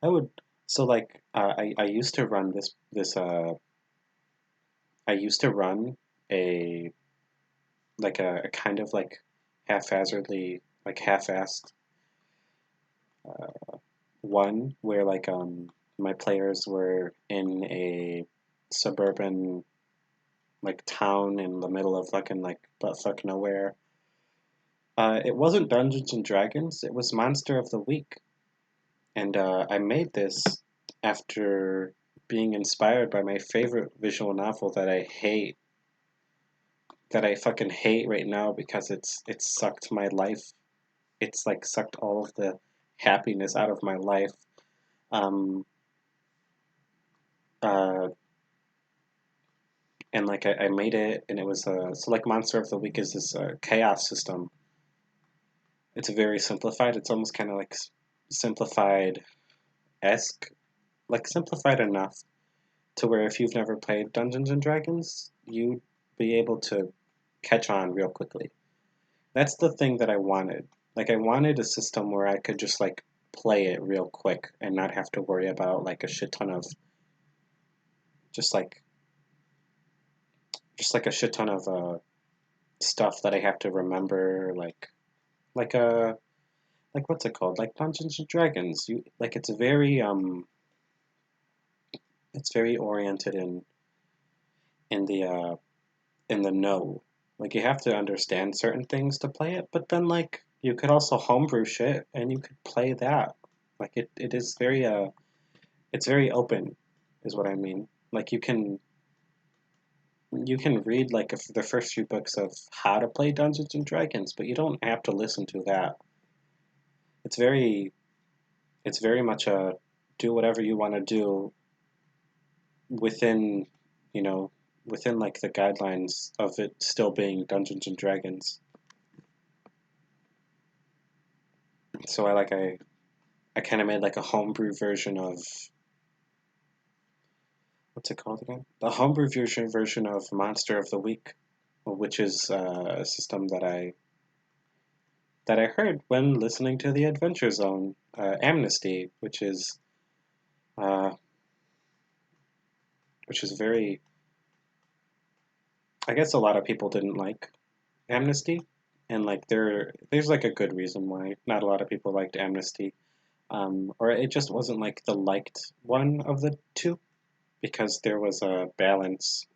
I would so like I used to run this I used to run a like a kind of like haphazardly like half-assed one where like my players were in a suburban like town in the middle of fucking like butt fuck nowhere. It wasn't Dungeons and Dragons, it was Monster of the Week. And I made this after being inspired by my favorite visual novel that I fucking hate right now because it's sucked my life. It's like sucked all of the happiness out of my life. Um, uh, and like I made it, and it was so like Monster of the Week is this chaos system. It's very simplified. It's almost kind of like simplified esque, like simplified enough to where if you've never played Dungeons and Dragons, you'd be able to catch on real quickly. That's the thing that I wanted. Like I wanted a system where I could just like play it real quick and not have to worry about like a shit ton of just like just like a shit ton of stuff that I have to remember like like what's it called? Like Dungeons and Dragons. You like it's very oriented in in the know. Like you have to understand certain things to play it, but then like you could also homebrew shit and you could play that. Like it is very it's very open is what I mean. Like you can read like the first few books of how to play Dungeons and Dragons, but you don't have to listen to that. It's very it's very much a do whatever you want to do within, you know, within like the guidelines of it still being Dungeons and Dragons. So I kind of made like a homebrew version of what's it called again? The homebrew version of Monster of the Week, which is a system that I heard when listening to the Adventure Zone Amnesty, uh, which is very. I guess a lot of people didn't like Amnesty, and like there's like a good reason why not a lot of people liked Amnesty, or it just wasn't like the liked one of the two because there was a balance,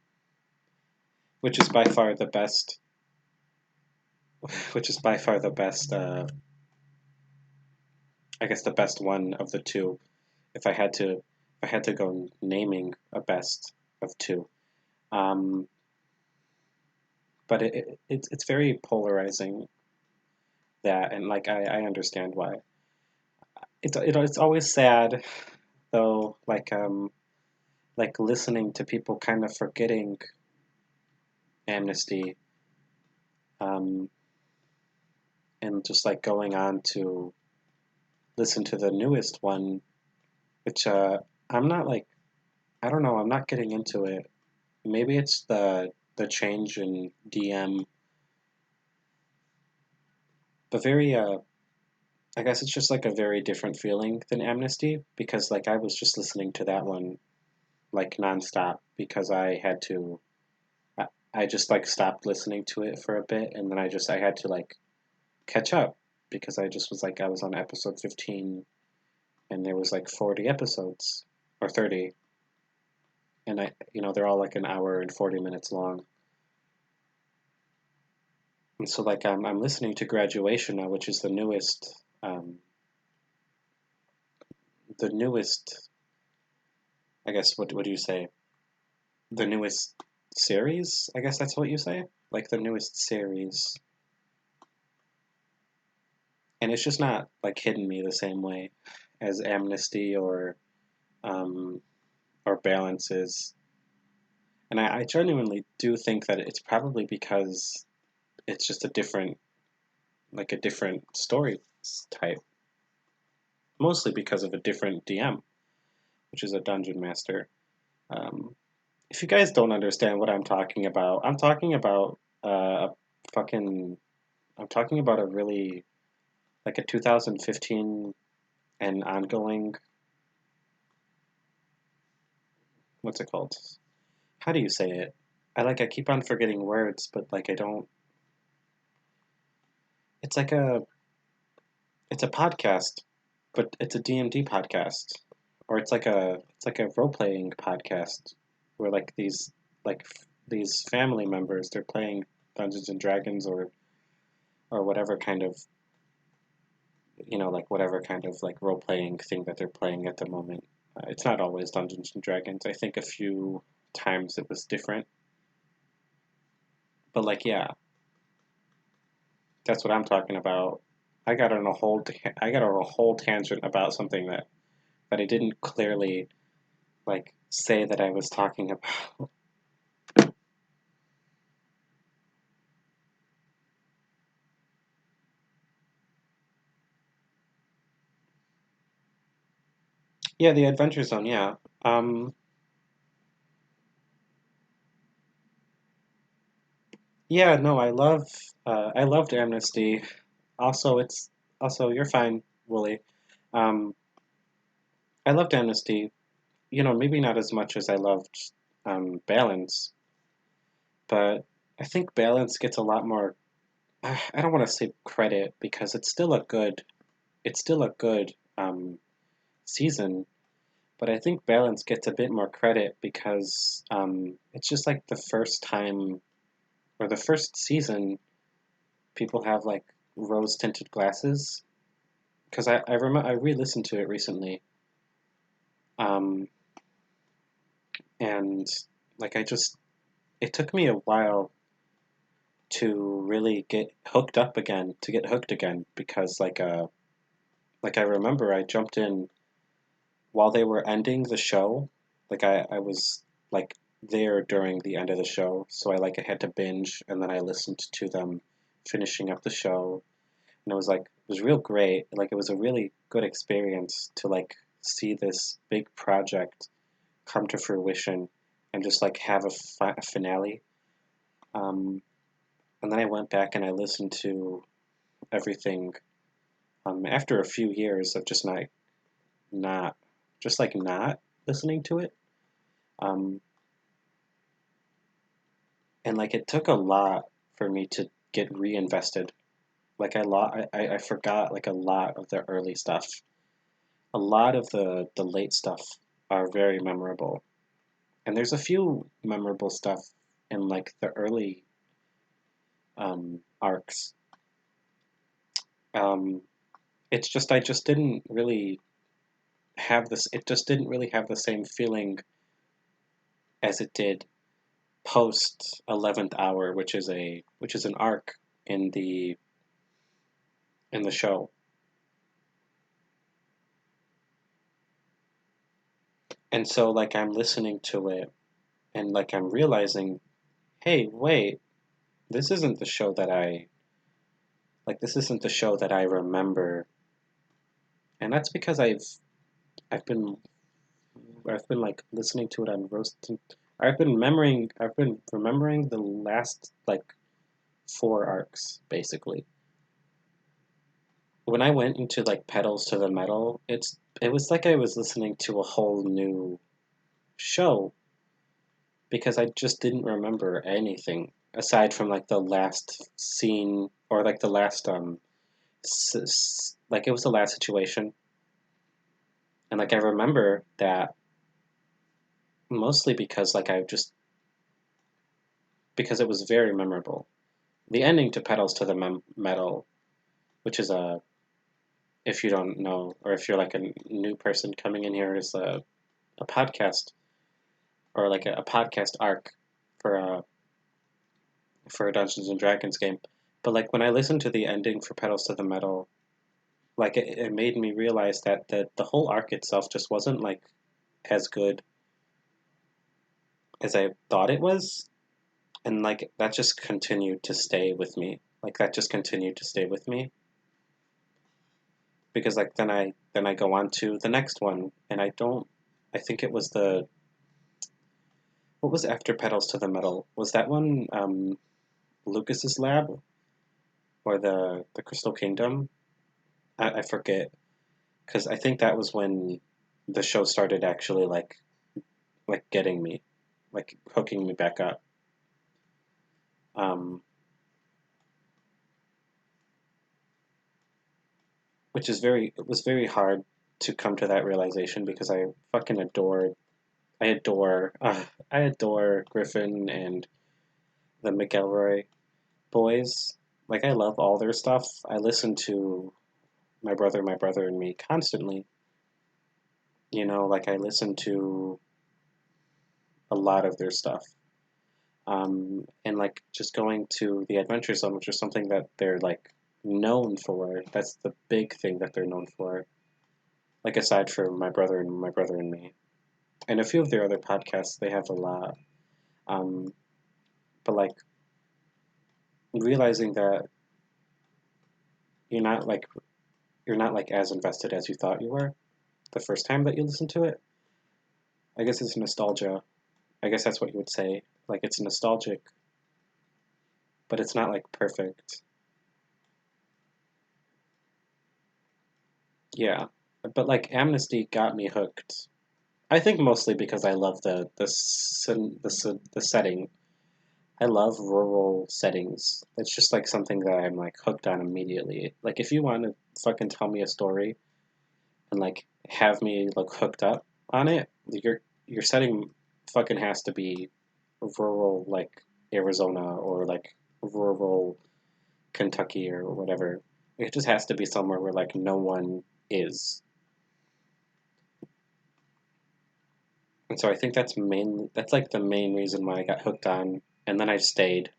which is by far the best, which is by far the best. I guess the best one of the two. If I had to, if I had to go naming a best of two, um, but it's very polarizing that, and like I understand why. It's always sad though, like listening to people kind of forgetting Amnesty, um, and just like going on to listen to the newest one, which I'm not like I don't know, I'm not getting into it. Maybe it's the change in DM, but very I guess it's just like a very different feeling than Amnesty because like I was just listening to that one like nonstop because I had to I, I just like stopped listening to it for a bit and then I had to like catch up because I just was like I was on episode 15 and there was like 40 episodes or 30 and they're all like an hour and 40 minutes long. And so like I'm listening to Graduation now, which is the newest I guess what do you say? The newest series? I guess that's what you say? Like the newest series. And it's just not like hitting me the same way as Amnesty um or Balance is. And I genuinely do think that it's probably because it's just a different story type. Mostly because of a different DM, which is a dungeon master. Um, if you guys don't understand what I'm talking about, I'm talking about a fucking. I'm talking about a really like a 2015 and ongoing. What's it called? How do you say it? I keep on forgetting words, but like I don't. It's like it's a podcast, but it's a D&D podcast, or it's like a role playing podcast where like these family members they're playing Dungeons and Dragons or whatever kind of like whatever kind of like role playing thing that they're playing at the moment. It's not always Dungeons and Dragons. I think a few times it was different, but like yeah, that's what I'm talking about. I got on a whole tangent about something that I didn't clearly like. say that I was talking about. Yeah, the Adventure Zone, yeah. Um, yeah, no, I loved Amnesty. Also, you're fine, Wooly. Um, I loved Amnesty. You know, maybe not as much as I loved Balance, but I think Balance gets a lot more. I don't want to say credit because it's still a good season, but I think Balance gets a bit more credit because it's just like the first time or the first season people have like rose tinted glasses. Because I remember I re-listened to it recently, um, and like it took me a while to really get hooked up again, to get hooked again, because like I remember I jumped in while they were ending the show. Like I was like there during the end of the show, so I had to binge, and then I listened to them finishing up the show, and it was real great. Like it was a really good experience to like see this big project come to fruition and just like have a finale. Um, and then I went back and I listened to everything after a few years of just not just like not listening to it. Um, and like it took a lot for me to get reinvested. Like I forgot like a lot of the early stuff. A lot of the late stuff are very memorable, and there's a few memorable stuff in like the early arcs. Um, it's just I just didn't really have this. It just didn't really have the same feeling as it did post 11th hour, which is an arc in the show. And so like I'm listening to it and like I'm realizing, hey, wait, this isn't the show that this isn't the show that I remember. And that's because I've been I've been like listening to it on roast. I've been remembering the last like four arcs basically. When I went into like Pedals to the Metal, it was like I was listening to a whole new show because I just didn't remember anything aside from like the last scene or like the last like it was the last situation, and like I remember that mostly because like I just because it was very memorable. The ending to Pedals to the Metal, which is a if you don't know or if you're like a new person coming in here, is a podcast or like a podcast arc for a Dungeons and Dragons game. But like when I listened to the ending for Pedals to the Metal, like it made me realize that the whole arc itself just wasn't like as good as I thought it was, and like that just continued to stay with me. Like that just continued to stay with me because like then I go on to the next one, and I don't. I think it was the what was after Pedals to the Metal? Was that one Lucas's lab or the Crystal Kingdom? I forget because I think that was when the show started actually like getting me, like hooking me back up. Um, which is very it was very hard to come to that realization because I fucking I adore Griffin and the McElroy boys. Like I love all their stuff. I listen to my brother and me constantly. You know, like I listen to a lot of their stuff. And like just going to the Adventure Zone, which is something that they're like known for. That's the big thing that they're known for. Like aside from my brother and me. And a few of their other podcasts, they have a lot. Um, but like realizing that you're not like you're not like as invested as you thought you were the first time that you listened to it. I guess it's nostalgia. I guess that's what you would say. Like it's nostalgic, but it's not like perfect. Yeah. But like Amnesty got me hooked. I think mostly because I love the setting. I love rural settings. It's just like something that I'm like hooked on immediately. Like if you want to fucking tell me a story and like have me look hooked up on it, your setting fucking has to be rural like Arizona or like rural Kentucky or whatever. It just has to be somewhere where like no one is. And so I think that's like the main reason why I got hooked on, and then I stayed.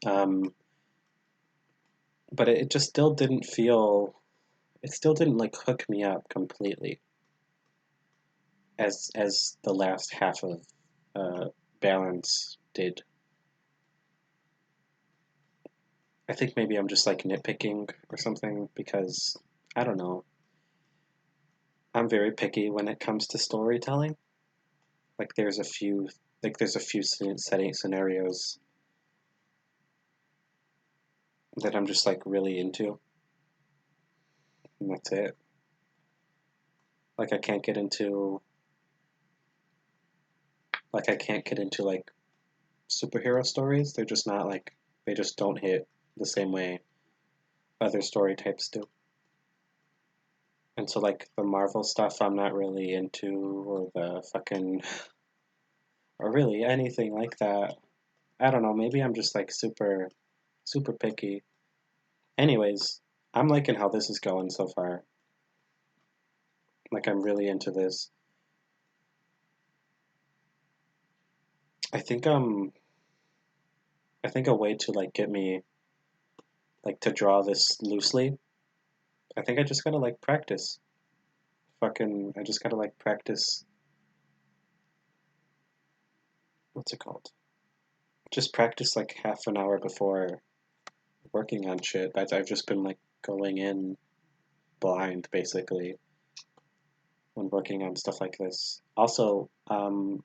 Um, but it just still didn't feel. It still didn't like hook me up completely as the last half of Balance did. I think maybe I'm just like nitpicking or something because I don't know. I'm very picky when it comes to storytelling. Like there's a few setting scenarios that I'm just like really into, and that's it. Like I can't get into I can't get into like superhero stories. They're just not like they just don't hit the same way other story types do. And so like the Marvel stuff I'm not really into or the fucking or really anything like that. I don't know, maybe I'm just like super picky. Anyways, I'm liking how this is going so far. Like I'm really into this. I think I think a way to like get me like to draw this loosely, I think I just gotta like practice. Fucking I just gotta like practice what's it called? Just practice like half an hour before working on shit. I've just been like going in blind basically when working on stuff like this. Also, I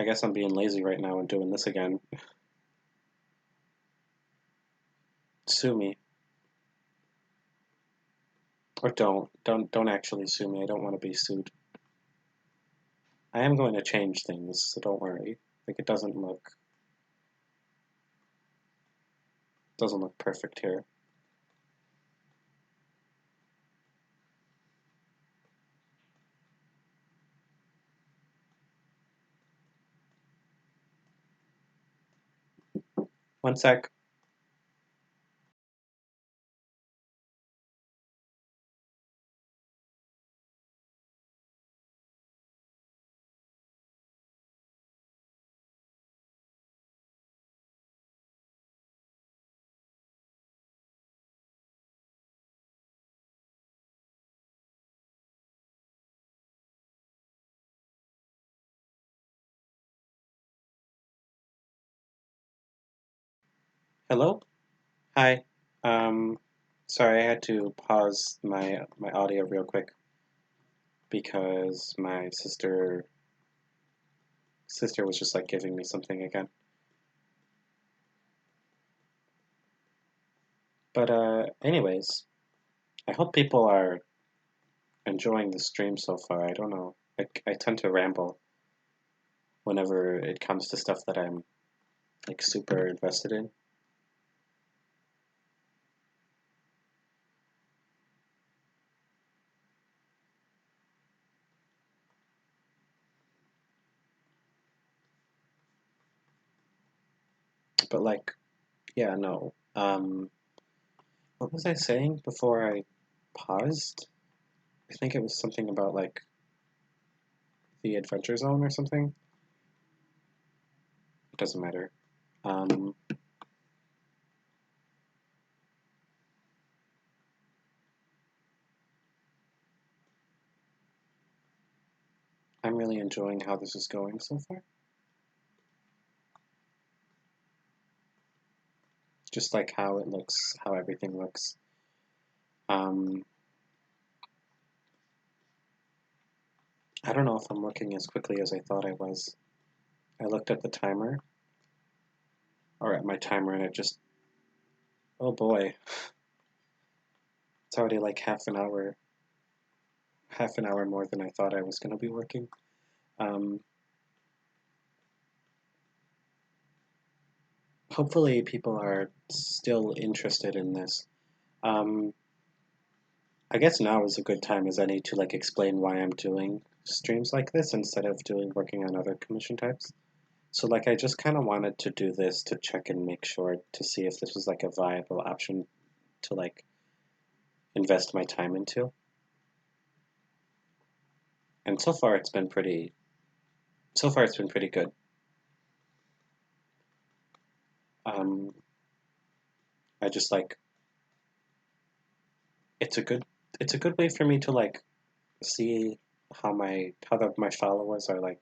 guess I'm being lazy right now and doing this again. Sue me. Or don't actually sue me. I don't want to be sued. I am going to change things, so don't worry. Like it doesn't look perfect here. One sec. Hello? Hi. Um sorry, I had to pause my audio real quick because my sister was just like giving me something again. But anyways, I hope people are enjoying the stream so far. I don't know. I tend to ramble whenever it comes to stuff that I'm like super invested in. But like, yeah, no. What was I saying before I paused? I think it was something about like the Adventure Zone or something. It doesn't matter. Um, enjoying how this is going so far. Just like how it looks, how everything looks. I don't know if I'm working as quickly as I thought I was. I looked at the timer, or at my timer, and it just, oh boy, it's already like half an hour more than I thought I was going to be working. Hopefully people are still interested in this. I guess now is a good time as any to like explain why I'm doing streams like this instead of working on other commission types. So like I just kind of wanted to do this to check and make sure to see if this was like a viable option to like invest my time into. And so far it's been pretty good. I just like it's a good way for me to like see how my followers are like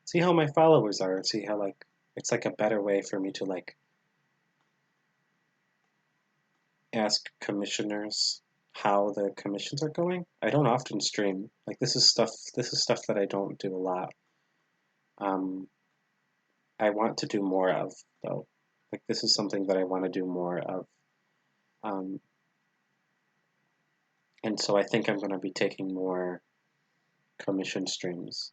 see how my followers are, see how like it's like a better way for me to like ask commissioners how the commissions are going. I don't often stream. Like this is stuff that I don't do a lot. I want to do more of though. Like this is something that I want to do more of. Um, and so I think I'm going to be taking more commission streams.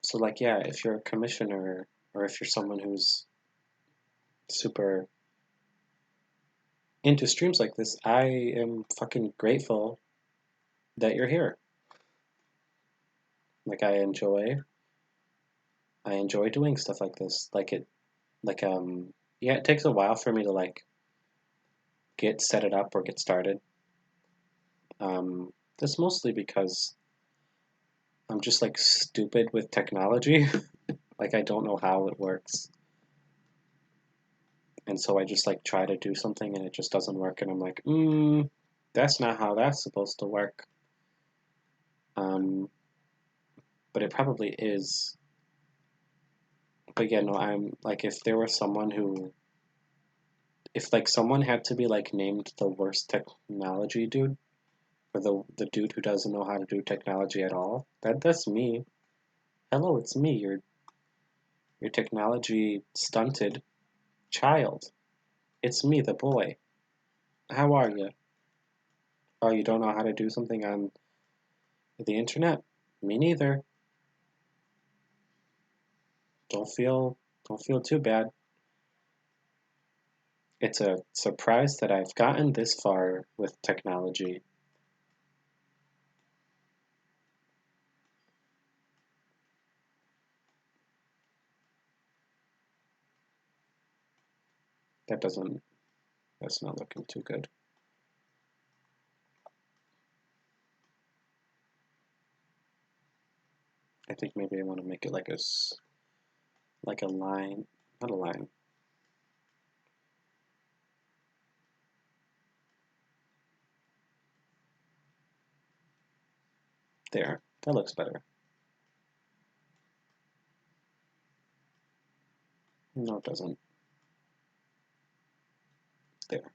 So like yeah, if you're a commissioner or if you're someone who's super into streams like this, I am fucking grateful that you're here. Like I enjoy doing stuff like this. Yeah, it takes a while for me to like get set it up or get started. That's mostly because I'm just like stupid with technology. Like I don't know how it works. And so I just like try to do something and it just doesn't work and I'm like, that's not how that's supposed to work. But it probably is. But yeah, no, I'm like if there was someone who if like someone had to be like named the worst technology dude, or the dude who doesn't know how to do technology at all, that's me. Hello, it's me, your technology stunted child. It's me, the boy. How are you? Oh, you don't know how to do something on the internet? Me neither. Don't feel too bad. It's a surprise that I've gotten this far with technology. That doesn't that's not looking too good. I think maybe I want to make it like a line, not a line. There, that looks better. No, it doesn't. There.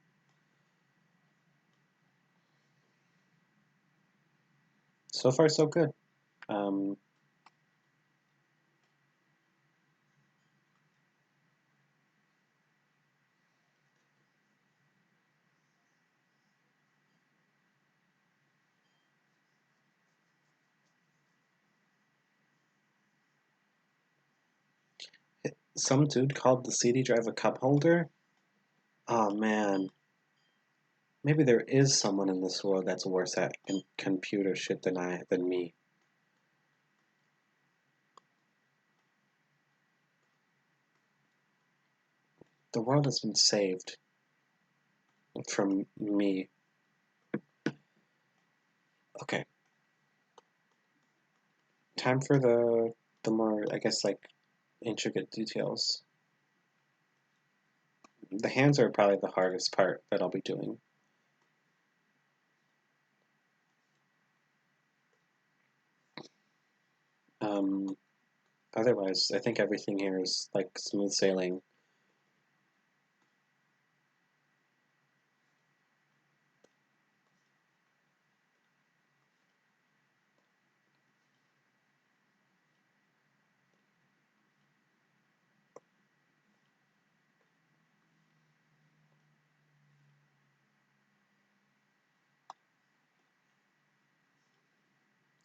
So far, so good. Um, some dude called the CD drive a cup holder. Oh man, maybe there is someone in this world that's worse at computer shit than me. The world has been saved from me. Okay, time for the more I guess like intricate details. The hands are probably the hardest part that I'll be doing. Otherwise, I think everything here is like smooth sailing.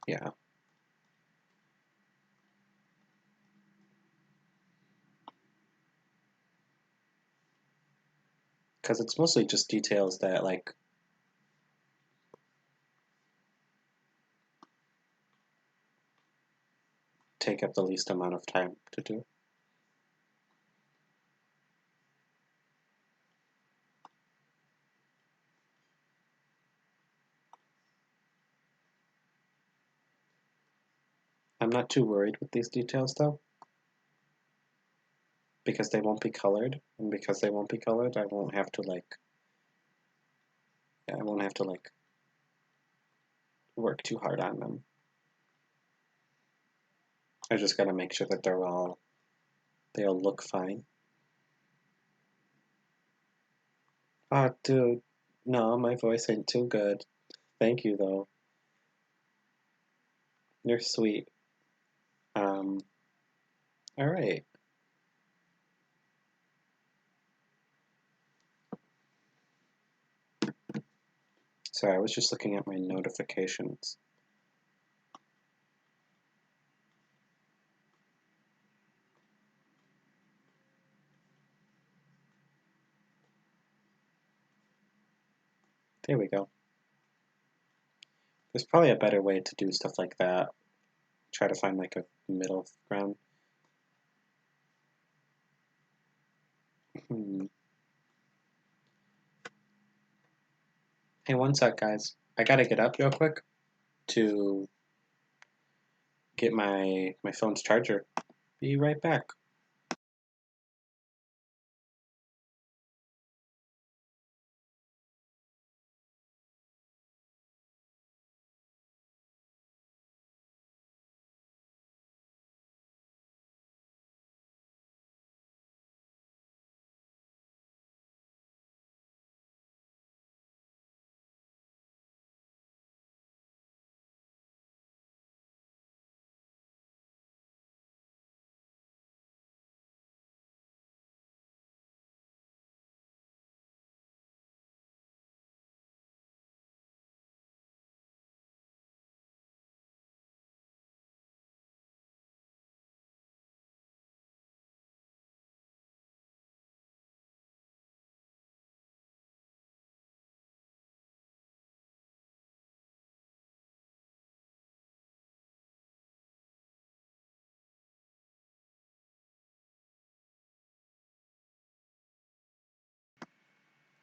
Yeah. Because it's mostly just details that like take up the least amount of time to do. I'm not too worried with these details though, because they won't be colored, and because they won't be colored, I won't have to like, I won't have to like work too hard on them. I just gotta make sure that they all look fine. Oh, dude, no, my voice ain't too good. Thank you though. You're sweet. Um, all right. Sorry, I was just looking at my notifications. There we go. There's probably a better way to do stuff like that. Try to find like a middle ground. Hmm. Hey, one sec, guys. I gotta get up real quick to get my phone's charger. Be right back.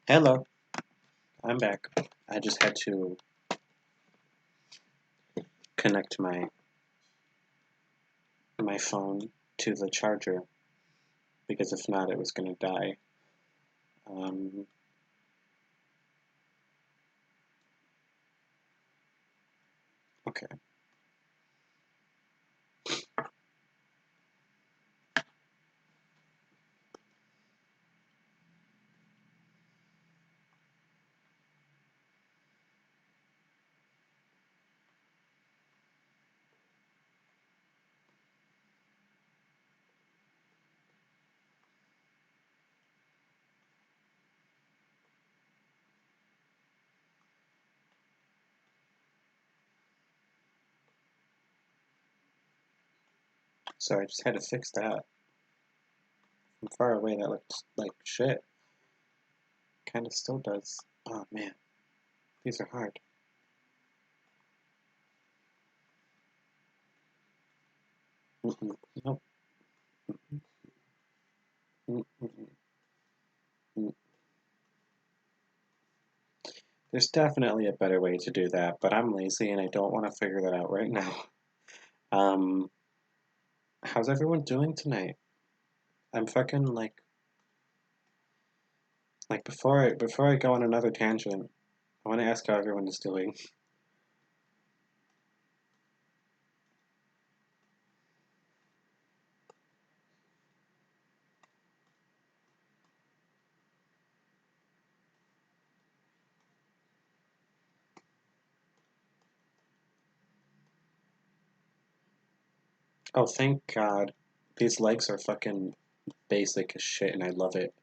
Hello, I'm back. I just had to connect my phone to the charger because if not, it was gonna die. Um, okay. So I just had to fix that. From far away, that looks like shit. Kinda still does. Oh man, these are hard. Nope. There's definitely a better way to do that, but I'm lazy and I don't want to figure that out right now. Um, how's everyone doing tonight? I'm fucking like before I go on another tangent, I want to ask how everyone is doing. Oh, thank God. These legs are fucking basic as shit and I love it.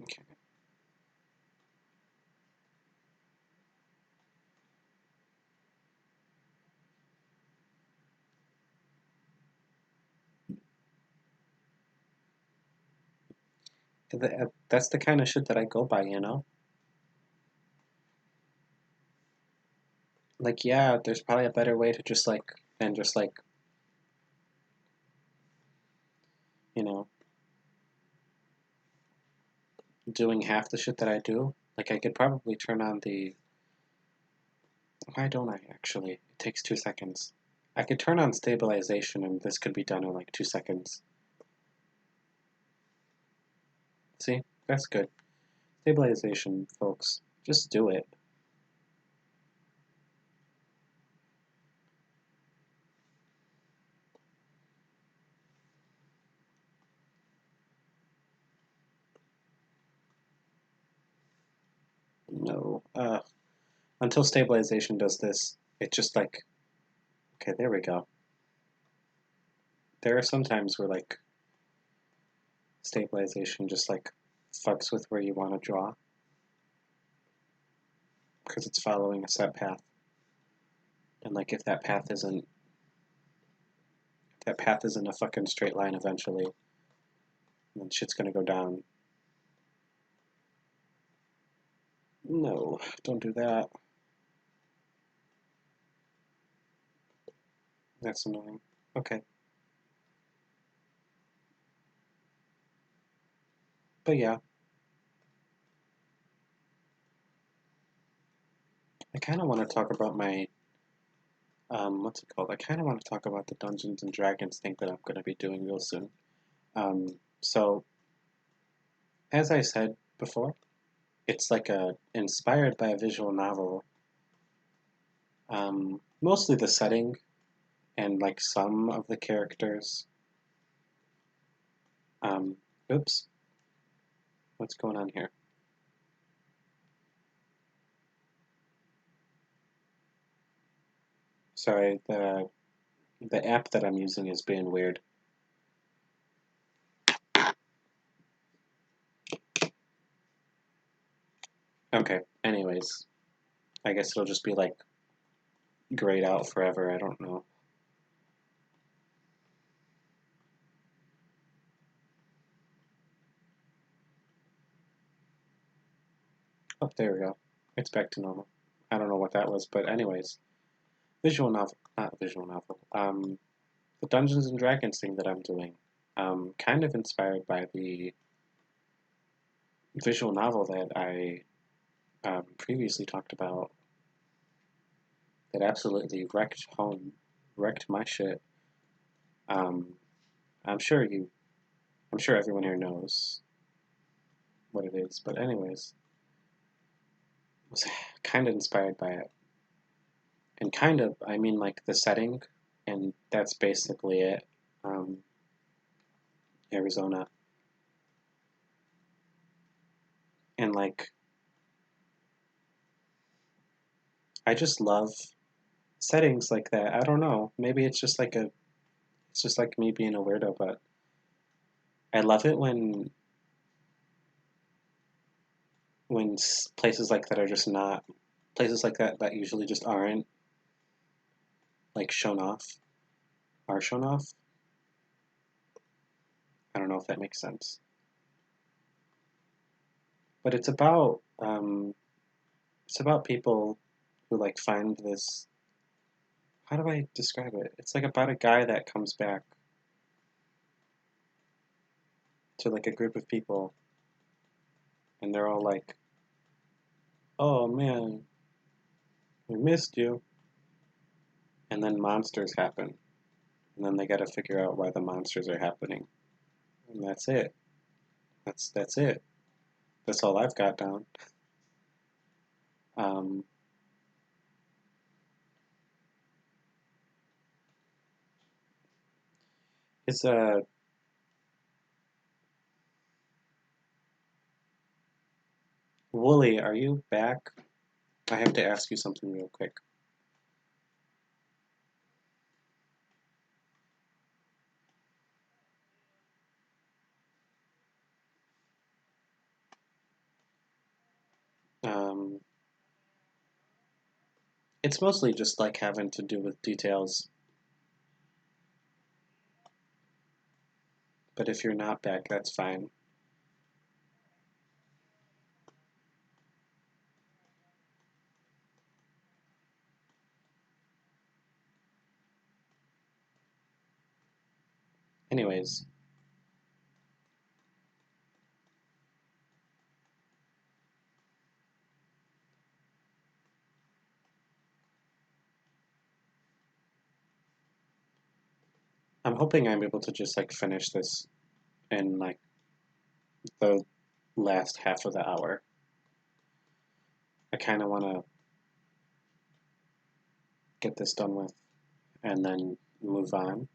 Okay. That's the kind of shit that I go by, you know? Like, yeah, there's probably a better way to just like, than just like, you know, doing half the shit that I do. Like, I could probably turn on the. Why don't I actually? It takes 2 seconds. I could turn on stabilization and this could be done in like 2 seconds. See? That's good. Stabilization, folks. Just do it. No. Until stabilization does this, it's just like, okay, there we go. There are some times where like stabilization just like fucks with where you want to draw because it's following a set path. And like if that path isn't a fucking straight line eventually, then shit's gonna go down. No, don't do that. That's annoying. Okay. But yeah, I kind of want to talk about my what's it called? I kind of want to talk about the Dungeons and Dragons thing that I'm going to be doing real soon. So as I said before, it's like a inspired by a visual novel. Mostly the setting and like some of the characters. Um, oops, what's going on here? Sorry, the app that I'm using is being weird. Okay, anyways, I guess it'll just be like grayed out forever. I don't know. Oh, there we go. It's back to normal. I don't know what that was, but anyways, visual novel, not visual novel. The Dungeons and Dragons thing that I'm doing, kind of inspired by the visual novel that I previously talked about. That absolutely wrecked my shit. Um, I'm sure I'm sure everyone here knows what it is, but anyways, was kind of inspired by it, and kind of, I mean, like the setting, and that's basically it. Um, Arizona, and like I just love settings like that. I don't know. Maybe it's just like me being a weirdo, but I love it when places like that are just not places like that usually just aren't like shown off are shown off. I don't know if that makes sense, but it's about people who like find this. How do I describe it? It's like about a guy that comes back to like a group of people, and they're all like, "Oh man, we missed you," and then monsters happen, and then they got to figure out why the monsters are happening, and that's it. That's it. That's all I've got down. Um, Is Wooly, are you back? I have to ask you something real quick. Um, it's mostly just like having to do with details, but if you're not back, that's fine. Anyways, I'm hoping I'm able to just like finish this in like the last half of the hour. I kind of want to get this done with and then move on.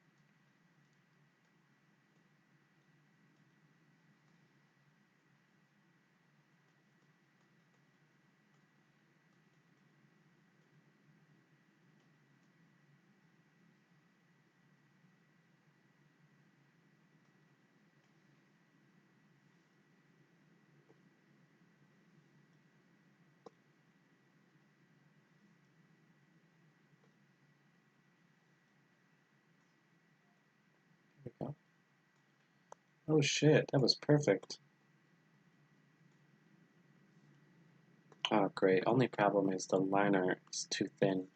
There we go. Oh shit, that was perfect. Oh great, only problem is the liner is too thin.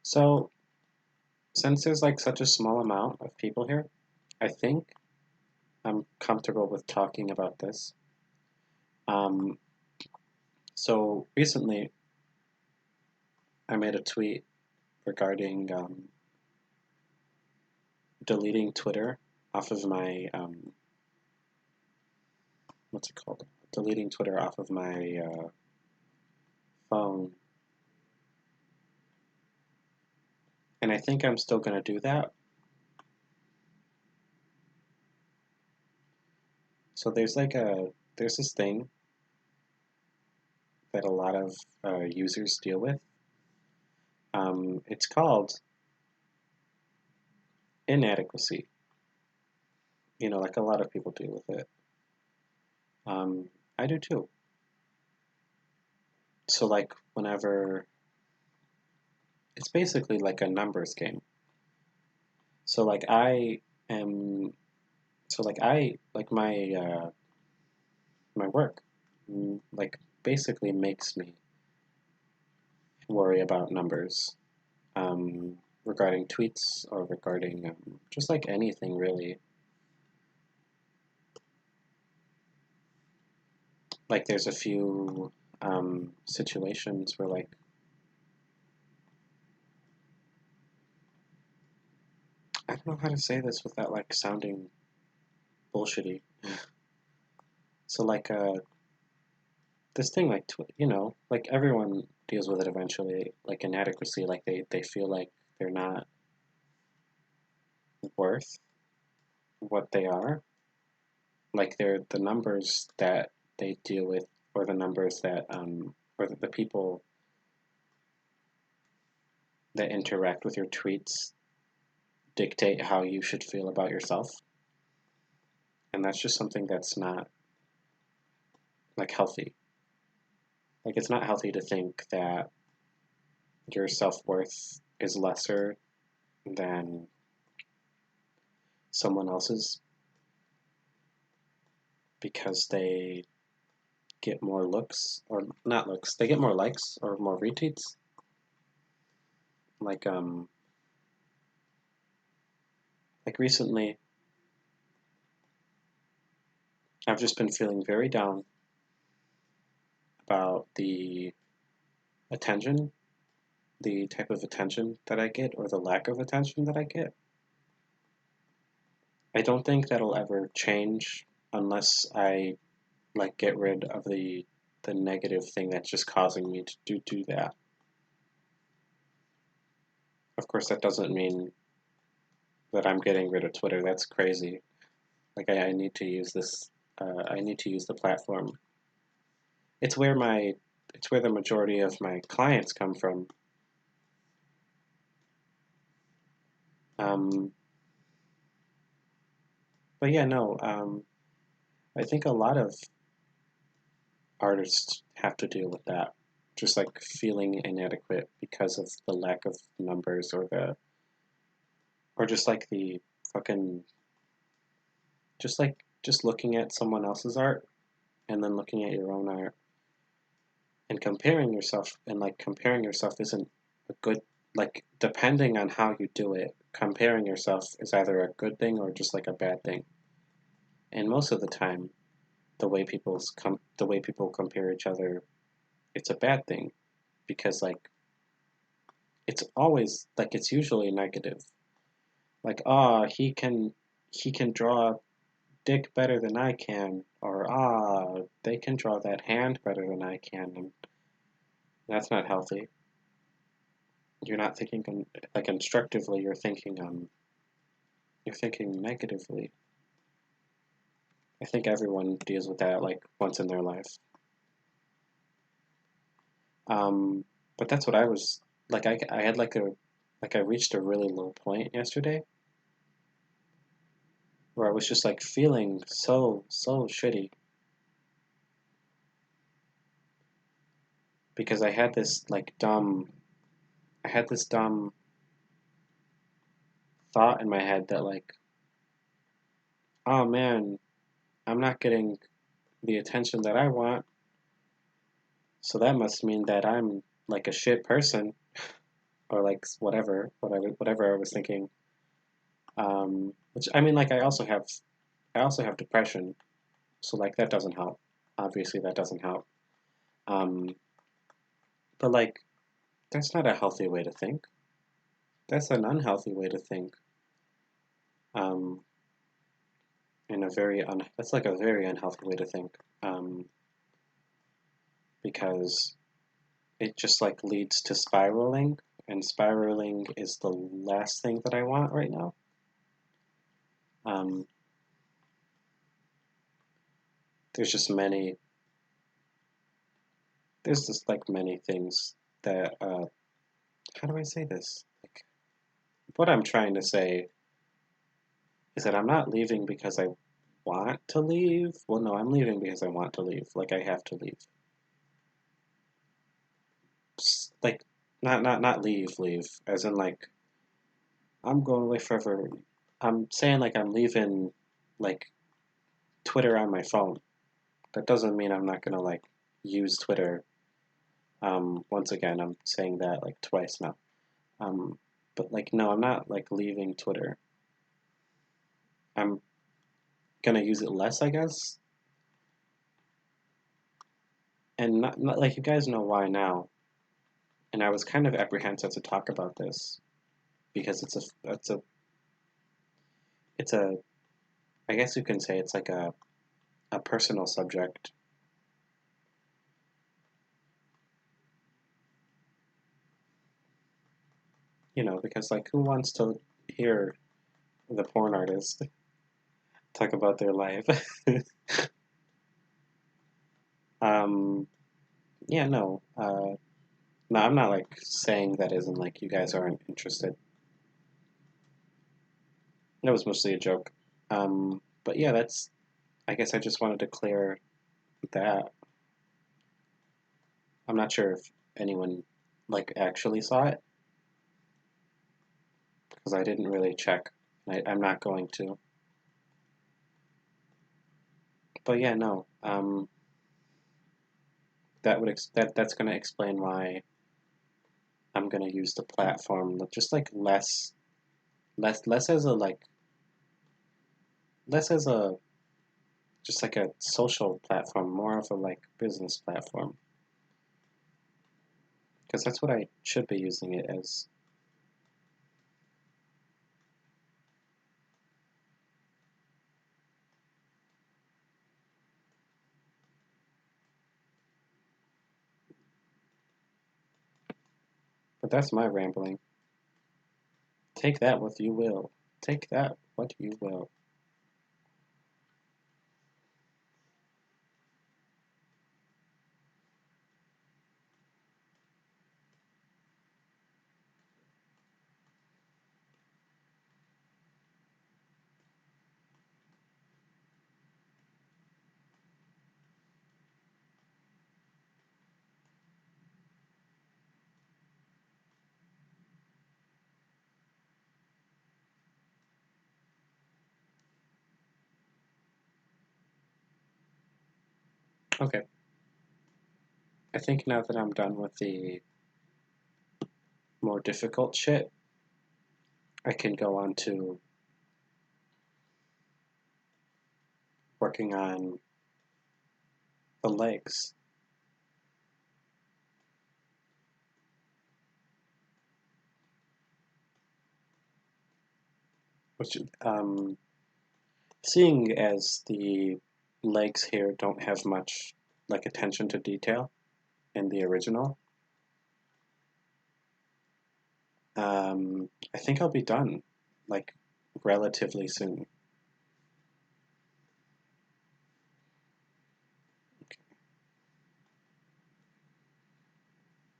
So, since there's like such a small amount of people here, I think I'm comfortable with talking about this. Um, so recently I made a tweet regarding deleting Twitter off of my what's it called? Deleting Twitter off of my phone, and I think I'm still gonna do that. So there's this thing that a lot of users deal with. It's called inadequacy. You know, like a lot of people deal with it. I do too. So like whenever it's basically like a numbers game. So like am I like my work like basically makes me worry about numbers regarding tweets or regarding just like anything really. Like there's a few situations where like I don't know how to say this without like sounding bullshitty. So like this thing like you know like everyone deals with it eventually like inadequacy like they feel like they're not worth what they are like they're the numbers that they deal with or the numbers that or the people that interact with your tweets dictate how you should feel about yourself, and that's just something that's not like healthy. Like it's not healthy to think that your self-worth is lesser than someone else's because they get more looks or not looks, they get more likes or more retweets. Like recently, I've just been feeling very down about the attention, the type of attention that I get, or the lack of attention that I get. I don't think that'll ever change unless I like get rid of the negative thing that's just causing me to do that. Of course, that doesn't mean that I'm getting rid of Twitter. That's crazy. Like I need to use this. I need to use the platform. It's where my it's where the majority of my clients come from. Um, but yeah, no. I think a lot of artists have to deal with that. Just like feeling inadequate because of the lack of numbers or just like the fucking just looking at someone else's art and then looking at your own art and comparing yourself isn't a good, like, depending on how you do it, comparing yourself is either a good thing or just like a bad thing. And most of the time, the way people compare each other, it's a bad thing because like it's always like it's usually negative. Like, ah, he can draw dick better than I can, or ah, they can draw that hand better than I can, and that's not healthy. You're not thinking like constructively. You're thinking negatively. I think everyone deals with that like once in their life. Um, but that's what I was like. I had like I reached a really low point yesterday where I was just like feeling so shitty because I had this dumb thought in my head that like, oh man, I'm not getting the attention that I want, so that must mean that I'm like a shit person or like whatever I was thinking. Which I mean, like I also have depression, so like that doesn't help. Obviously, that doesn't help. Um, but like that's not a healthy way to think. That's an unhealthy way to think. Um, in a that's like a very unhealthy way to think. Um, because it just like leads to spiraling, and spiraling is the last thing that I want right now. Um, there's just many, there's just like many things that, how do I say this? Like, what I'm trying to say is that I'm not leaving because I want to leave. Well, no, I'm leaving because I want to leave. Like, I have to leave. Like, not leave, as in like, I'm going away forever. I'm saying like I'm leaving, like, Twitter on my phone. That doesn't mean I'm not gonna like use Twitter. Once again, I'm saying that like twice now. Um, but like no, I'm not like leaving Twitter. I'm gonna use it less, I guess. And not like you guys know why now. And I was kind of apprehensive to talk about this because it's a I guess you can say it's like a personal subject. You know, because like who wants to hear the porn artist talk about their life? um, yeah, no. No, I'm not like saying that isn't like you guys aren't interested. That was mostly a joke. But yeah, that's. I guess I just wanted to clear that. I'm not sure if anyone like actually saw it because I didn't really check. I'm not going to. But yeah, no. That's going to explain why gonna use the platform just like less as a like less as a just like a social platform, more of a like business platform. Because that's what I should be using it as. But that's my rambling. Take that what you will. Take that what you will. Okay. I think now that I'm done with the more difficult shit, I can go on to working on the legs. Which, seeing as the legs here don't have much like attention to detail in the original, I think I'll be done like relatively soon.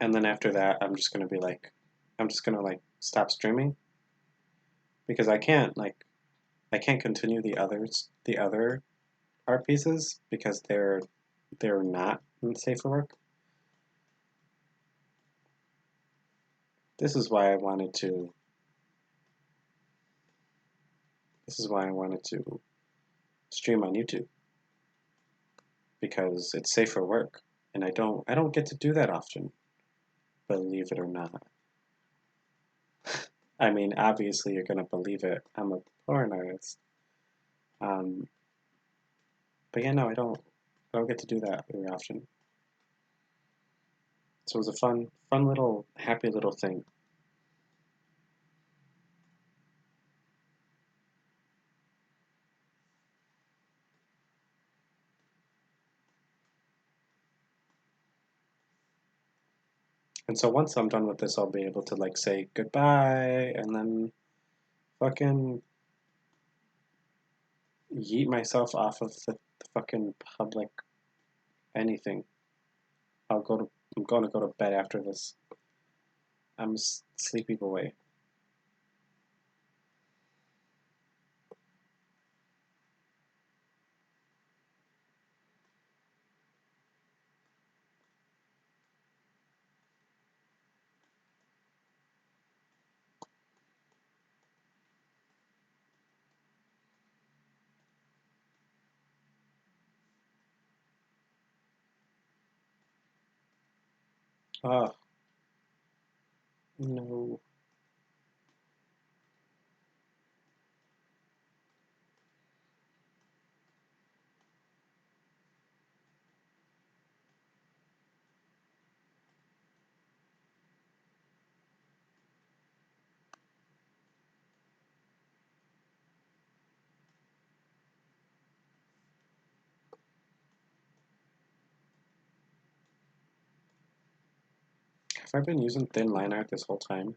And then after that, I'm just gonna like stop streaming because I can't continue the other art pieces because they're not safe for work. This is why I wanted to. This is why I wanted to stream on YouTube because it's safe for work, and I don't get to do that often. Believe it or not. I mean, obviously you're gonna believe it. I'm a porn artist. Um, but yeah, no, I don't get to do that very often. So it was a fun little, happy little thing. And so once I'm done with this, I'll be able to like say goodbye and then fucking yeet myself off of the fucking public anything. I'm going to go to bed after this. I'm sleepy boy. Oh, no. Have I been using thin line art this whole time?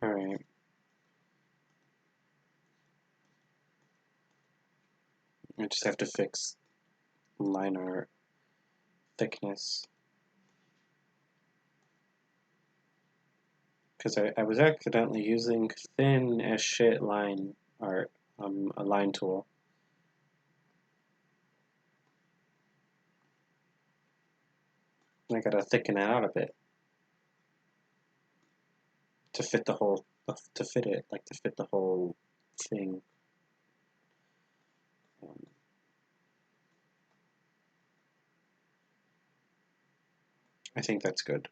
Alright. I just have to fix line art thickness. Because I was accidentally using thin as shit line art, a line tool. I gotta thicken it out a bit to fit the whole, to fit it, like to fit the whole thing. I think that's good.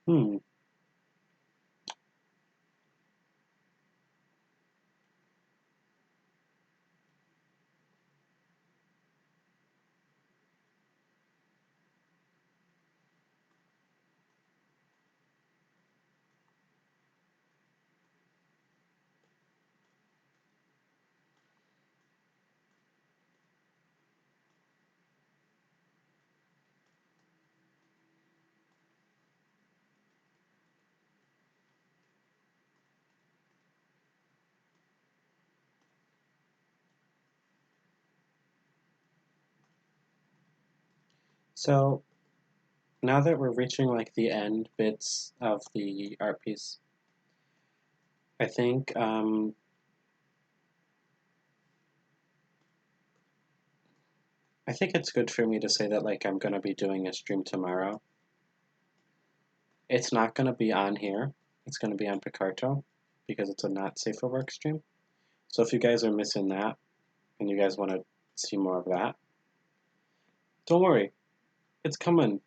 Hmm. So now that we're reaching like the end bits of the art piece, I think it's good for me to say that like I'm gonna be doing a stream tomorrow. It's not gonna be on here. It's gonna be on Picarto because it's a not safe for work stream. So if you guys are missing that and you guys want to see more of that, don't worry, it's coming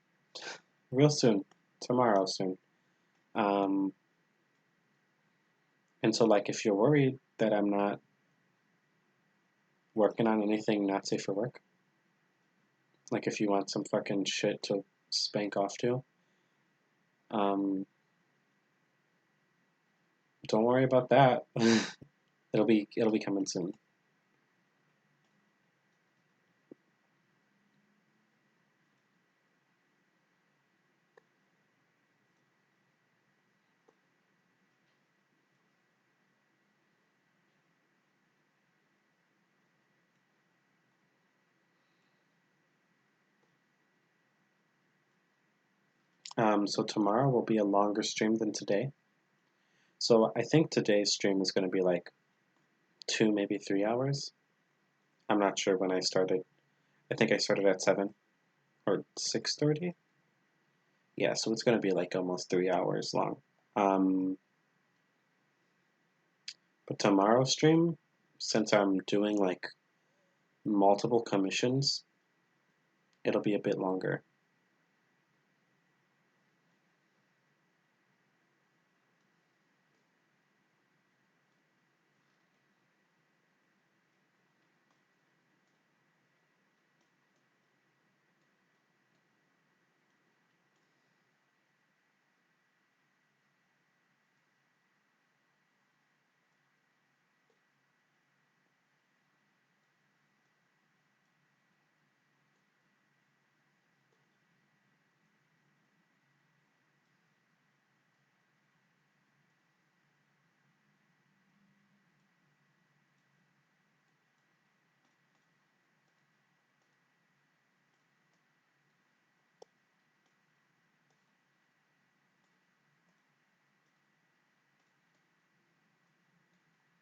real soon, tomorrow soon. Um, and so like if you're worried that I'm not working on anything not safe for work, like if you want some fucking shit to spank off to, um, don't worry about that. it'll be coming soon. So tomorrow will be a longer stream than today. So I think today's stream is going to be like 2, maybe 3 hours. I'm not sure when I started. I think I started at 7 or 6:30. Yeah, so it's going to be like almost 3 hours long. But tomorrow's stream, since I'm doing like multiple commissions, it'll be a bit longer.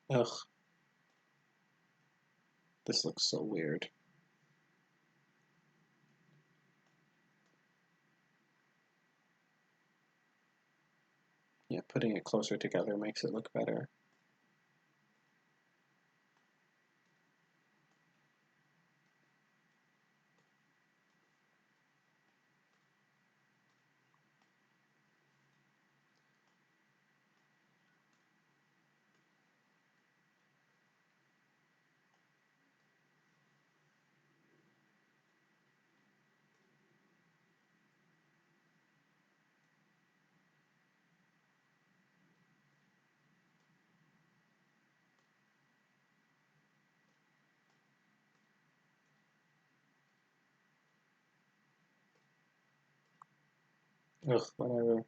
Ugh, this looks so weird. Yeah, putting it closer together makes it look better. Ugh, whatever.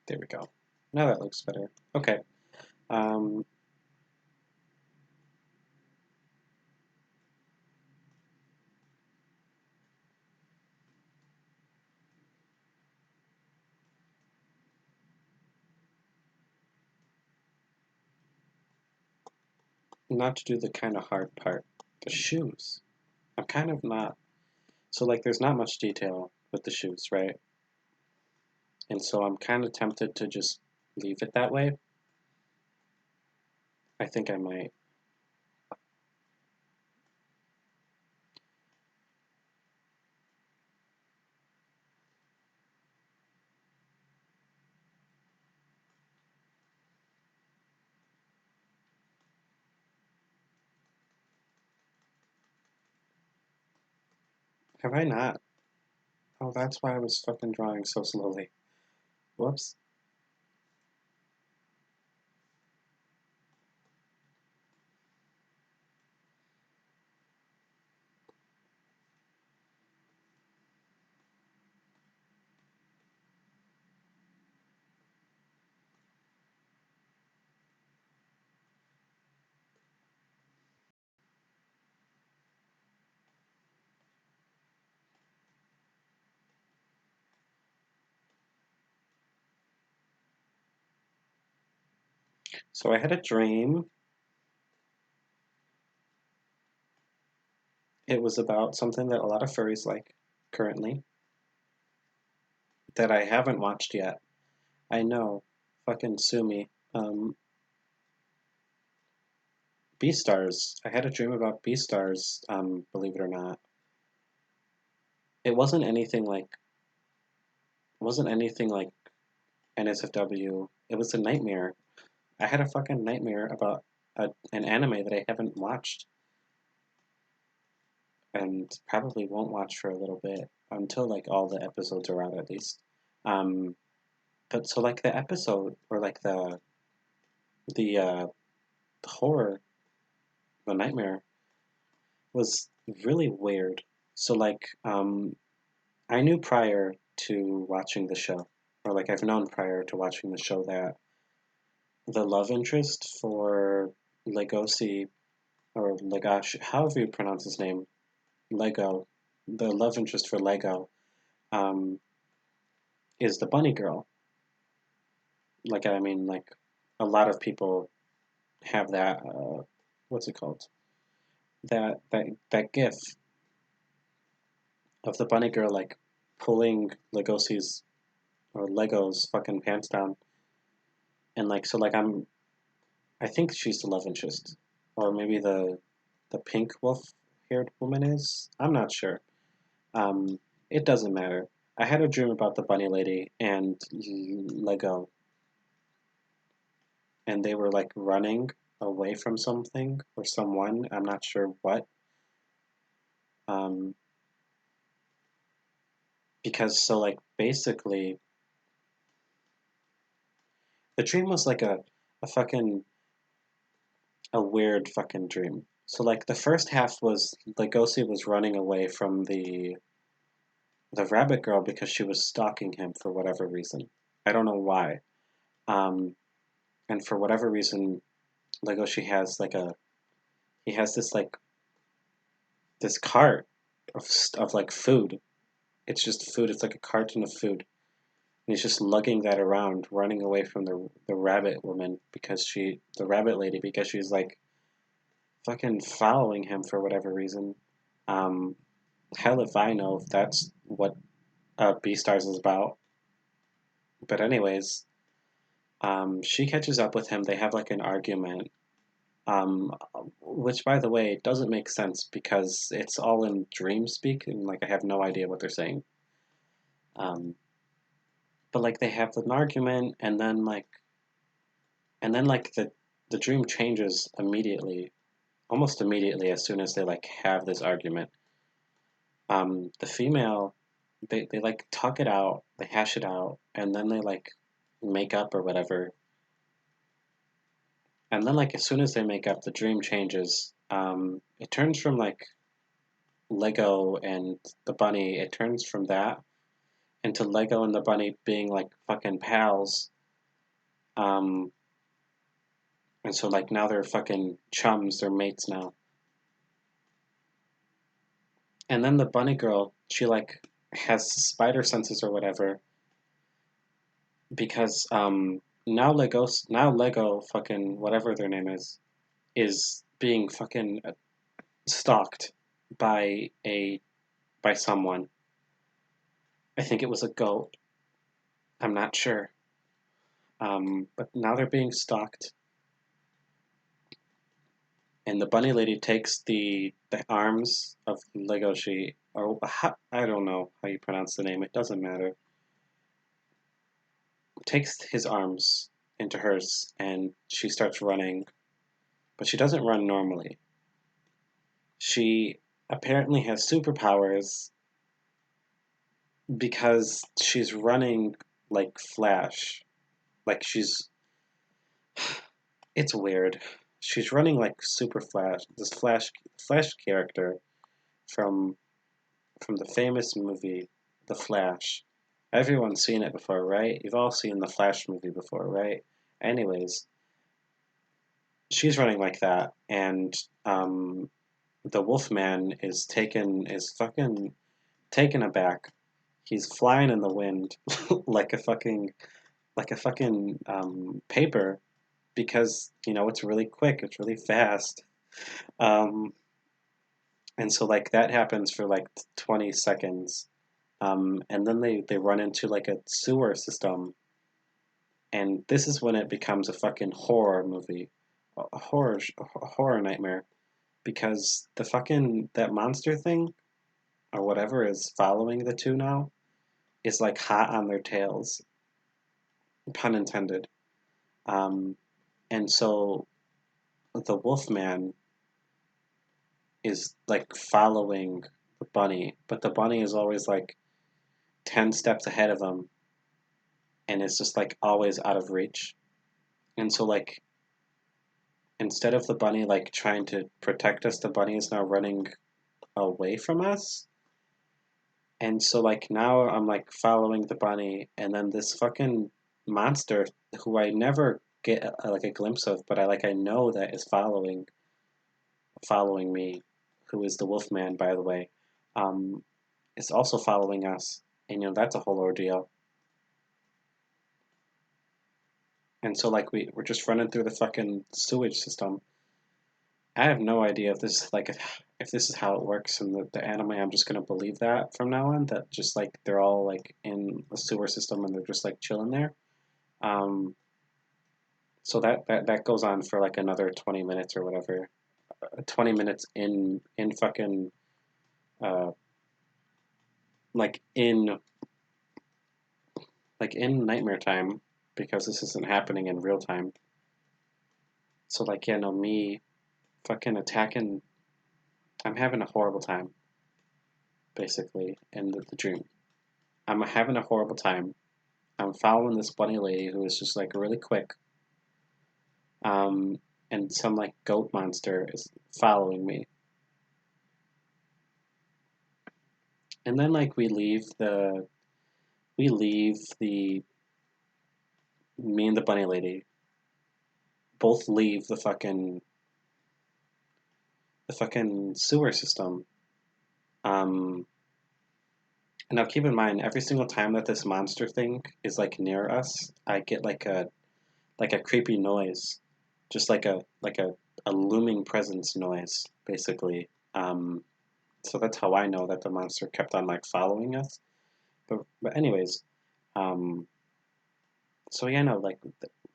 There we go. Now that looks better. Okay. Um, Not to do the kind of hard part. The shoes. I'm kind of not. So, like, there's not much detail with the shoes, right? And so I'm kind of tempted to just leave it that way. I think I might. Have I not? Oh, that's why I was fucking drawing so slowly. Whoops. So I had a dream. It was about something that a lot of furries like currently that I haven't watched yet. I know. Fucking sue me. Beastars. I had a dream about Beastars, believe it or not. It wasn't anything like NSFW. It was a nightmare. I had a fucking nightmare about an anime that I haven't watched and probably won't watch for a little bit until like all the episodes are out at least. Um, but so like the episode or like the horror, the nightmare was really weird. So like I knew prior to watching the show, or like I've known prior to watching the show that the love interest for Legosi or Legoshi, however you pronounce his name, Lego, the love interest for Lego, um, is the bunny girl. Like I mean, like a lot of people have that. What's it called? That GIF of the bunny girl like pulling Legosi's or Lego's fucking pants down, and like so like I think she's the love interest, or maybe the pink wolf haired woman is. I'm not sure. Um, it doesn't matter. I had a dream about the bunny lady and Lego, and they were like running away from something or someone. I'm not sure what. Um, because so like basically the dream was like a fucking a weird fucking dream. So like the first half was Legosi was running away from the rabbit girl because she was stalking him for whatever reason. I don't know why. Um, and for whatever reason, Legoshi has like a he has this cart of like food. It's just food. It's like a carton of food, he's just lugging that around, running away from the rabbit woman the rabbit lady, because she's like fucking following him for whatever reason. Um, Hell if I know if that's what Beastars is about. But anyways, she catches up with him. They have like an argument, um, which by the way doesn't make sense because it's all in dream speak and like I have no idea what they're saying. Um, but like they have an argument and then like the dream changes immediately, almost immediately as soon as they like have this argument. The female, they like talk it out, they hash it out, and then they like make up or whatever. And then like as soon as they make up, the dream changes. It turns from like Lego and the bunny, it turns from that into Lego and the bunny being like fucking pals. Um, and so like now they're fucking chums, they're mates now. And then the bunny girl, she like has spider senses or whatever because now Lego fucking whatever their name is being fucking stalked by a by someone. I think it was a goat. I'm not sure. But now they're being stalked, and the bunny lady takes the arms of Legoshi, or I don't know how you pronounce the name. It doesn't matter. Takes his arms into hers, and she starts running, but she doesn't run normally. She apparently has superpowers because she's running like Flash. Like she's it's weird. She's running like Super Flash, this Flash character from the famous movie The Flash. Everyone's seen it before, right? You've all seen the Flash movie before, right? Anyways, she's running like that, and the Wolfman is fucking taken aback. He's flying in the wind like a fucking paper because it's really quick, it's really fast. Um, and so like that happens for like 20 seconds. And then they run into like a sewer system, and this is when it becomes a fucking horror movie, a horror nightmare, because the fucking that monster thing or whatever is following the two now is like hot on their tails, pun intended. Um, and so the Wolfman is like following the bunny, but the bunny is always like 10 steps ahead of him, and it's just like always out of reach. And so like instead of the bunny like trying to protect us, the bunny is now running away from us. And so like now I'm like following the bunny, and then this fucking monster who I never get like a glimpse of, but I know that is following me, who is the Wolfman, by the way, um, is also following us, and that's a whole ordeal. And so like we're just running through the fucking sewage system. I have no idea if this is how it works in the anime. I'm just gonna believe that from now on, that just like they're all like in a sewer system and they're just like chilling there. Um, so that goes on for like another 20 minutes or whatever. 20 minutes in fucking uh like in in nightmare time, because this isn't happening in real time. So like yeah, no, me fucking attacking. I'm having a horrible time basically in the dream. I'm having a horrible time. I'm following this bunny lady who is just like really quick. Um, and some like goat monster is following me. And then like we leave the me and the bunny lady both leave the fucking sewer system. Um, And now keep in mind, every single time that this monster thing is like near us, I get like a creepy noise, just a looming presence noise, basically. So that's how I know that the monster kept on like following us. But anyways, um, so yeah, no, like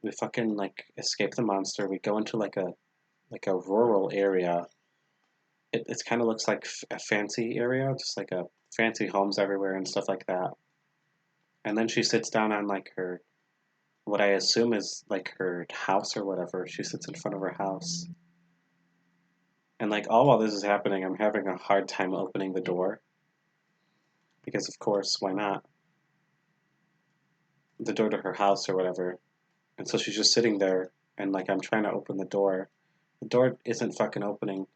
we fucking like escape the monster. We go into like a rural area. It kind of looks like a fancy area, just like a fancy homes everywhere and stuff like that. And then she sits down on like her what I assume is like her house or whatever. She sits in front of her house. And like all while this is happening, I'm having a hard time opening the door because of course, why not? The door to her house or whatever. And so she's just sitting there and like I'm trying to open the door. The door isn't fucking opening.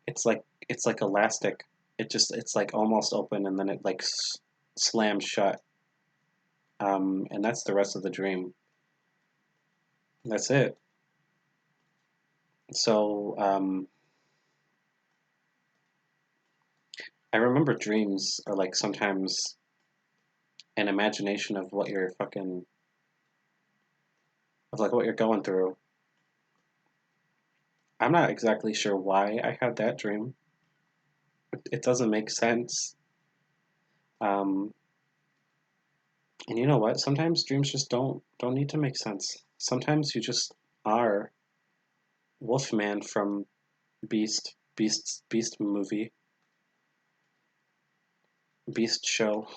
It's like elastic. It's like almost open and then it like slams shut. And that's the rest of the dream. That's it. So I remember dreams are like sometimes an imagination of what you're fucking of like what you're going through. I'm not exactly sure why I had that dream. It doesn't make sense. Um, and you know what? Sometimes dreams just don't need to make sense. Sometimes you just are Wolfman from Beast movie, Beast show,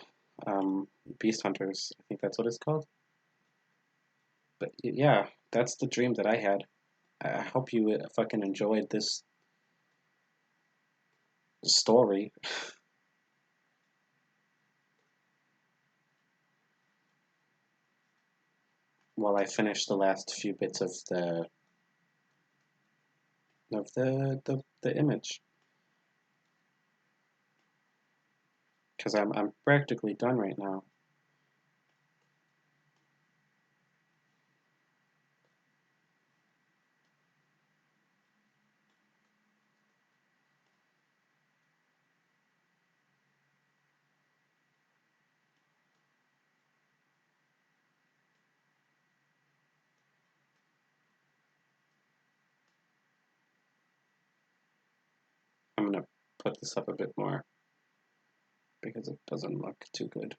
Beast Hunters. I think that's what it's called. But yeah, that's the dream that I had. I hope you fucking enjoyed this story. While I finish the last few bits of the image, because I'm practically done right now. I'm gonna put this up a bit more because it doesn't look too good.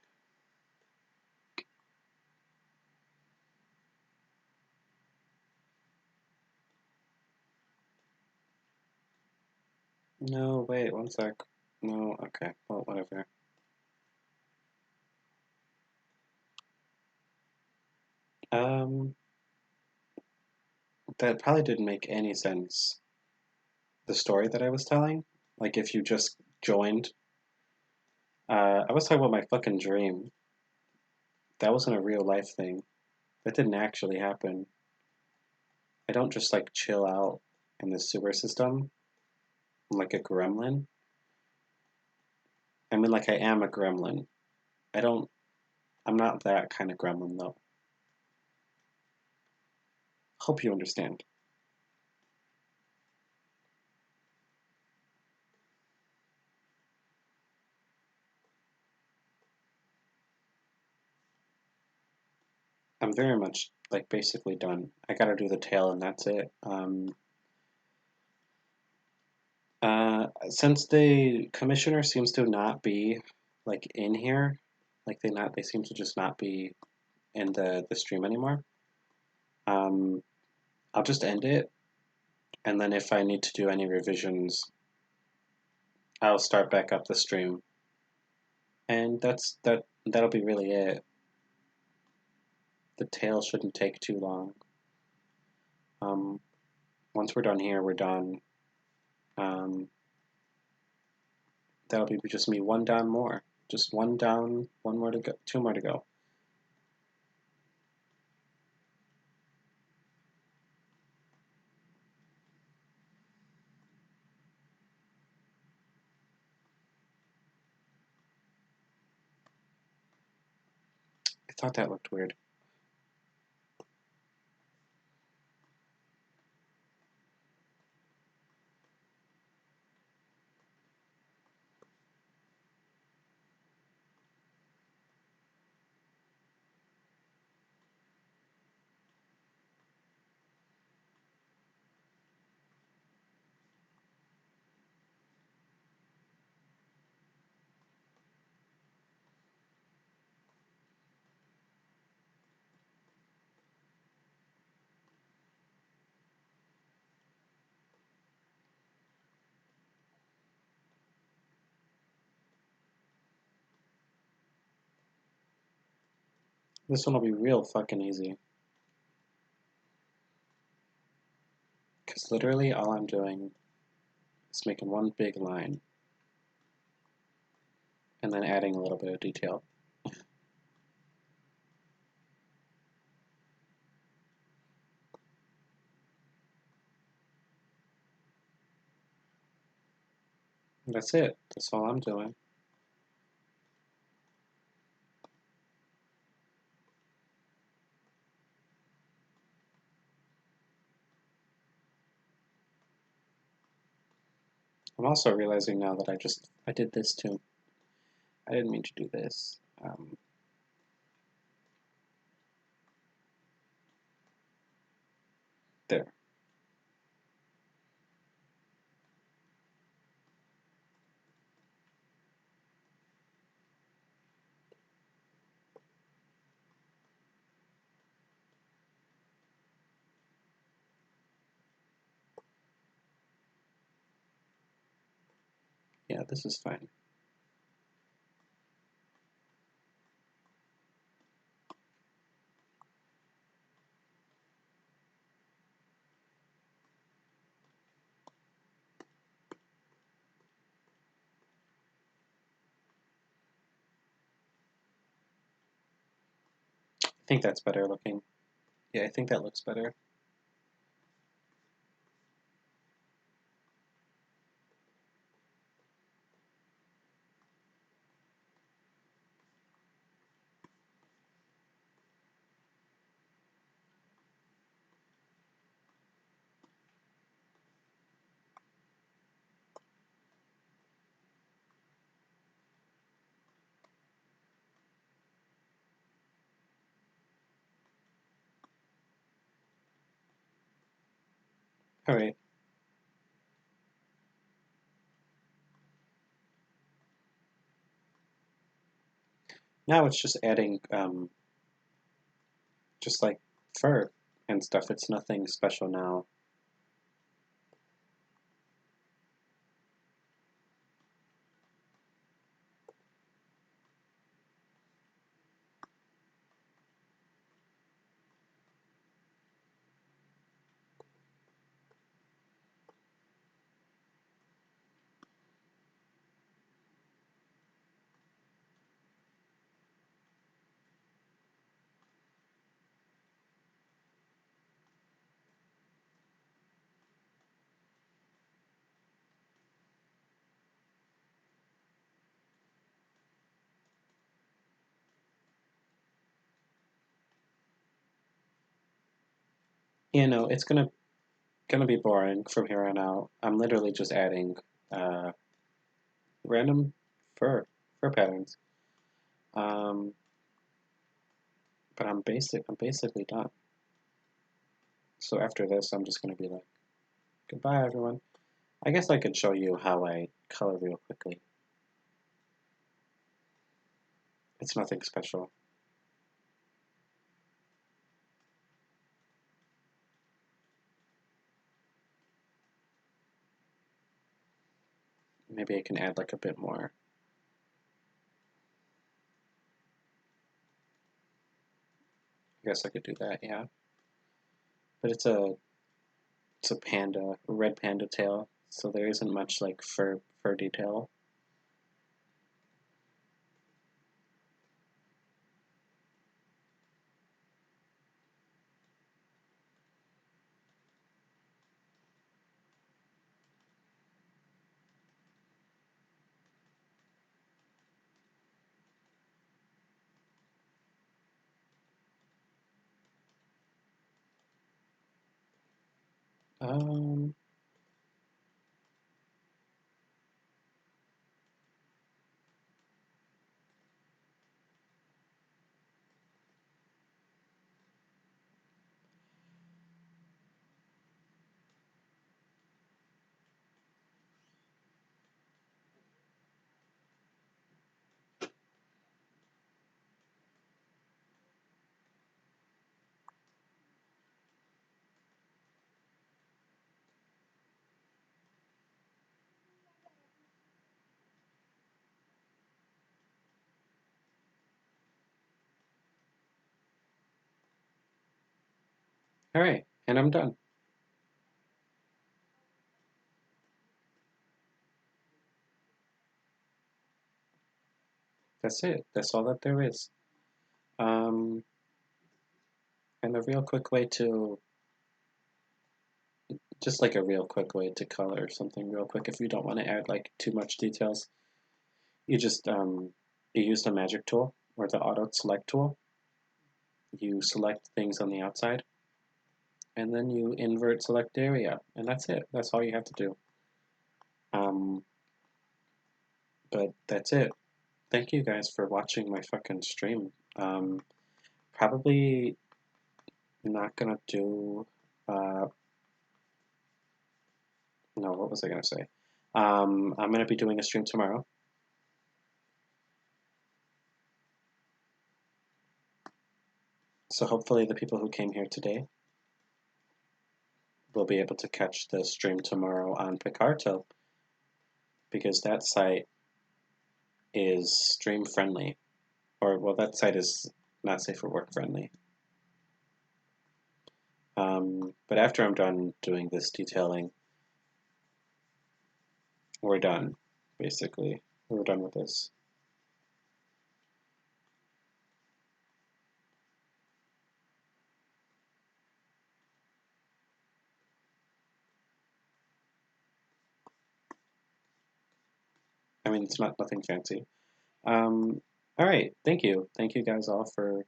No, wait, one sec. No, okay, well, whatever. Um, that probably didn't make any sense. The story that I was telling, like if you just joined, I was talking about my fucking dream. That wasn't a real life thing. That didn't actually happen. I don't just like chill out in the sewer system like a gremlin. I mean, like I am a gremlin. I don't. I'm not that kind of gremlin though. Hope you understand. I'm very much like basically done. I gotta do the tail and that's it. Since the commissioner seems to not be like in here, like they seem to just not be in the stream anymore. Um, I'll just end it, and then if I need to do any revisions, I'll start back up the stream, and that'll be really it. The tail shouldn't take too long. Um, once we're done here, we're done. Um, that'll be just me one down more. Just one down, one more to go, two more to go. I thought that looked weird. This one will be real fucking easy. Because literally all I'm doing is making one big line and then adding a little bit of detail. That's it. That's all I'm doing. I'm also realizing now that I did this too. I didn't mean to do this. There. Yeah, this is fine. I think that's better looking. Yeah, I think that looks better. Alright. Now it's just adding, just like fur and stuff. It's nothing special now. You know, it's gonna be boring from here on out. I'm literally just adding random fur patterns. Um, but I'm basically done. So after this, I'm just gonna be like, goodbye, everyone. I guess I could show you how I color real quickly. It's nothing special. Maybe I can add like a bit more. I guess I could do that, yeah. But it's a panda, a red panda tail, so there isn't much like fur detail. Um, Alright, and I'm done. That's it. That's all that there is. Um, and a real quick way to, just like a real quick way to color something real quick if you don't want to add like too much details. You just, you use the magic tool or the auto select tool. You select things on the outside and then you invert select area, and that's it. That's all you have to do. Um, but that's it. Thank you guys for watching my fucking stream. Probably not gonna do. No, what was I gonna say? I'm gonna be doing a stream tomorrow. So hopefully the people who came here today will be able to catch the stream tomorrow on Picarto, because that site is stream friendly. Or, well, that site is not safe for work friendly. But after I'm done doing this detailing, we're done, basically. We're done with this. I mean, it's not nothing fancy. All right, thank you. Thank you guys all for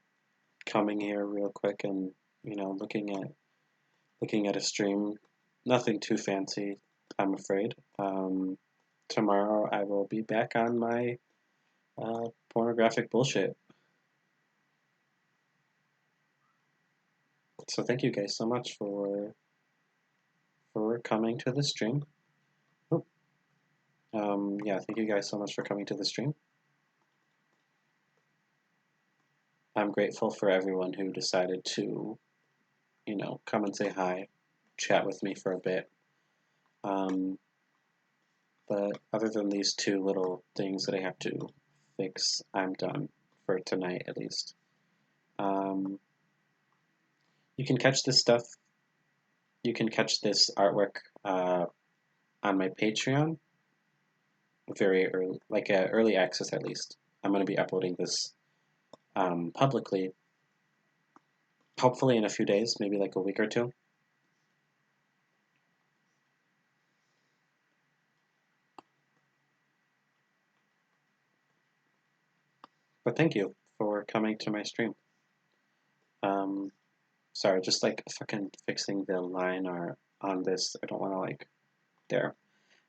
coming here real quick and, looking at a stream. Nothing too fancy, I'm afraid. Tomorrow I will be back on my pornographic bullshit. So thank you guys so much for coming to the stream. Oh, yeah, thank you guys so much for coming to the stream. I'm grateful for everyone who decided to, come and say hi, chat with me for a bit. But other than these two little things that I have to fix, I'm done for tonight at least. Um, you can catch this stuff. You can catch this artwork on my Patreon very early, like early access at least. I'm going to be uploading this publicly, hopefully in a few days, maybe like a week or two. But thank you for coming to my stream. Sorry, just like fucking fixing the line or on this. I don't want to like there.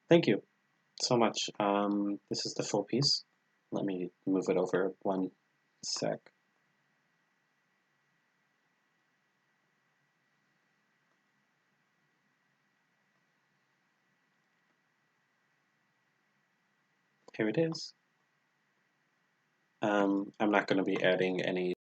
Thank you so much. This is the full piece. Let me move it over one sec. Here it is. I'm not going to be adding any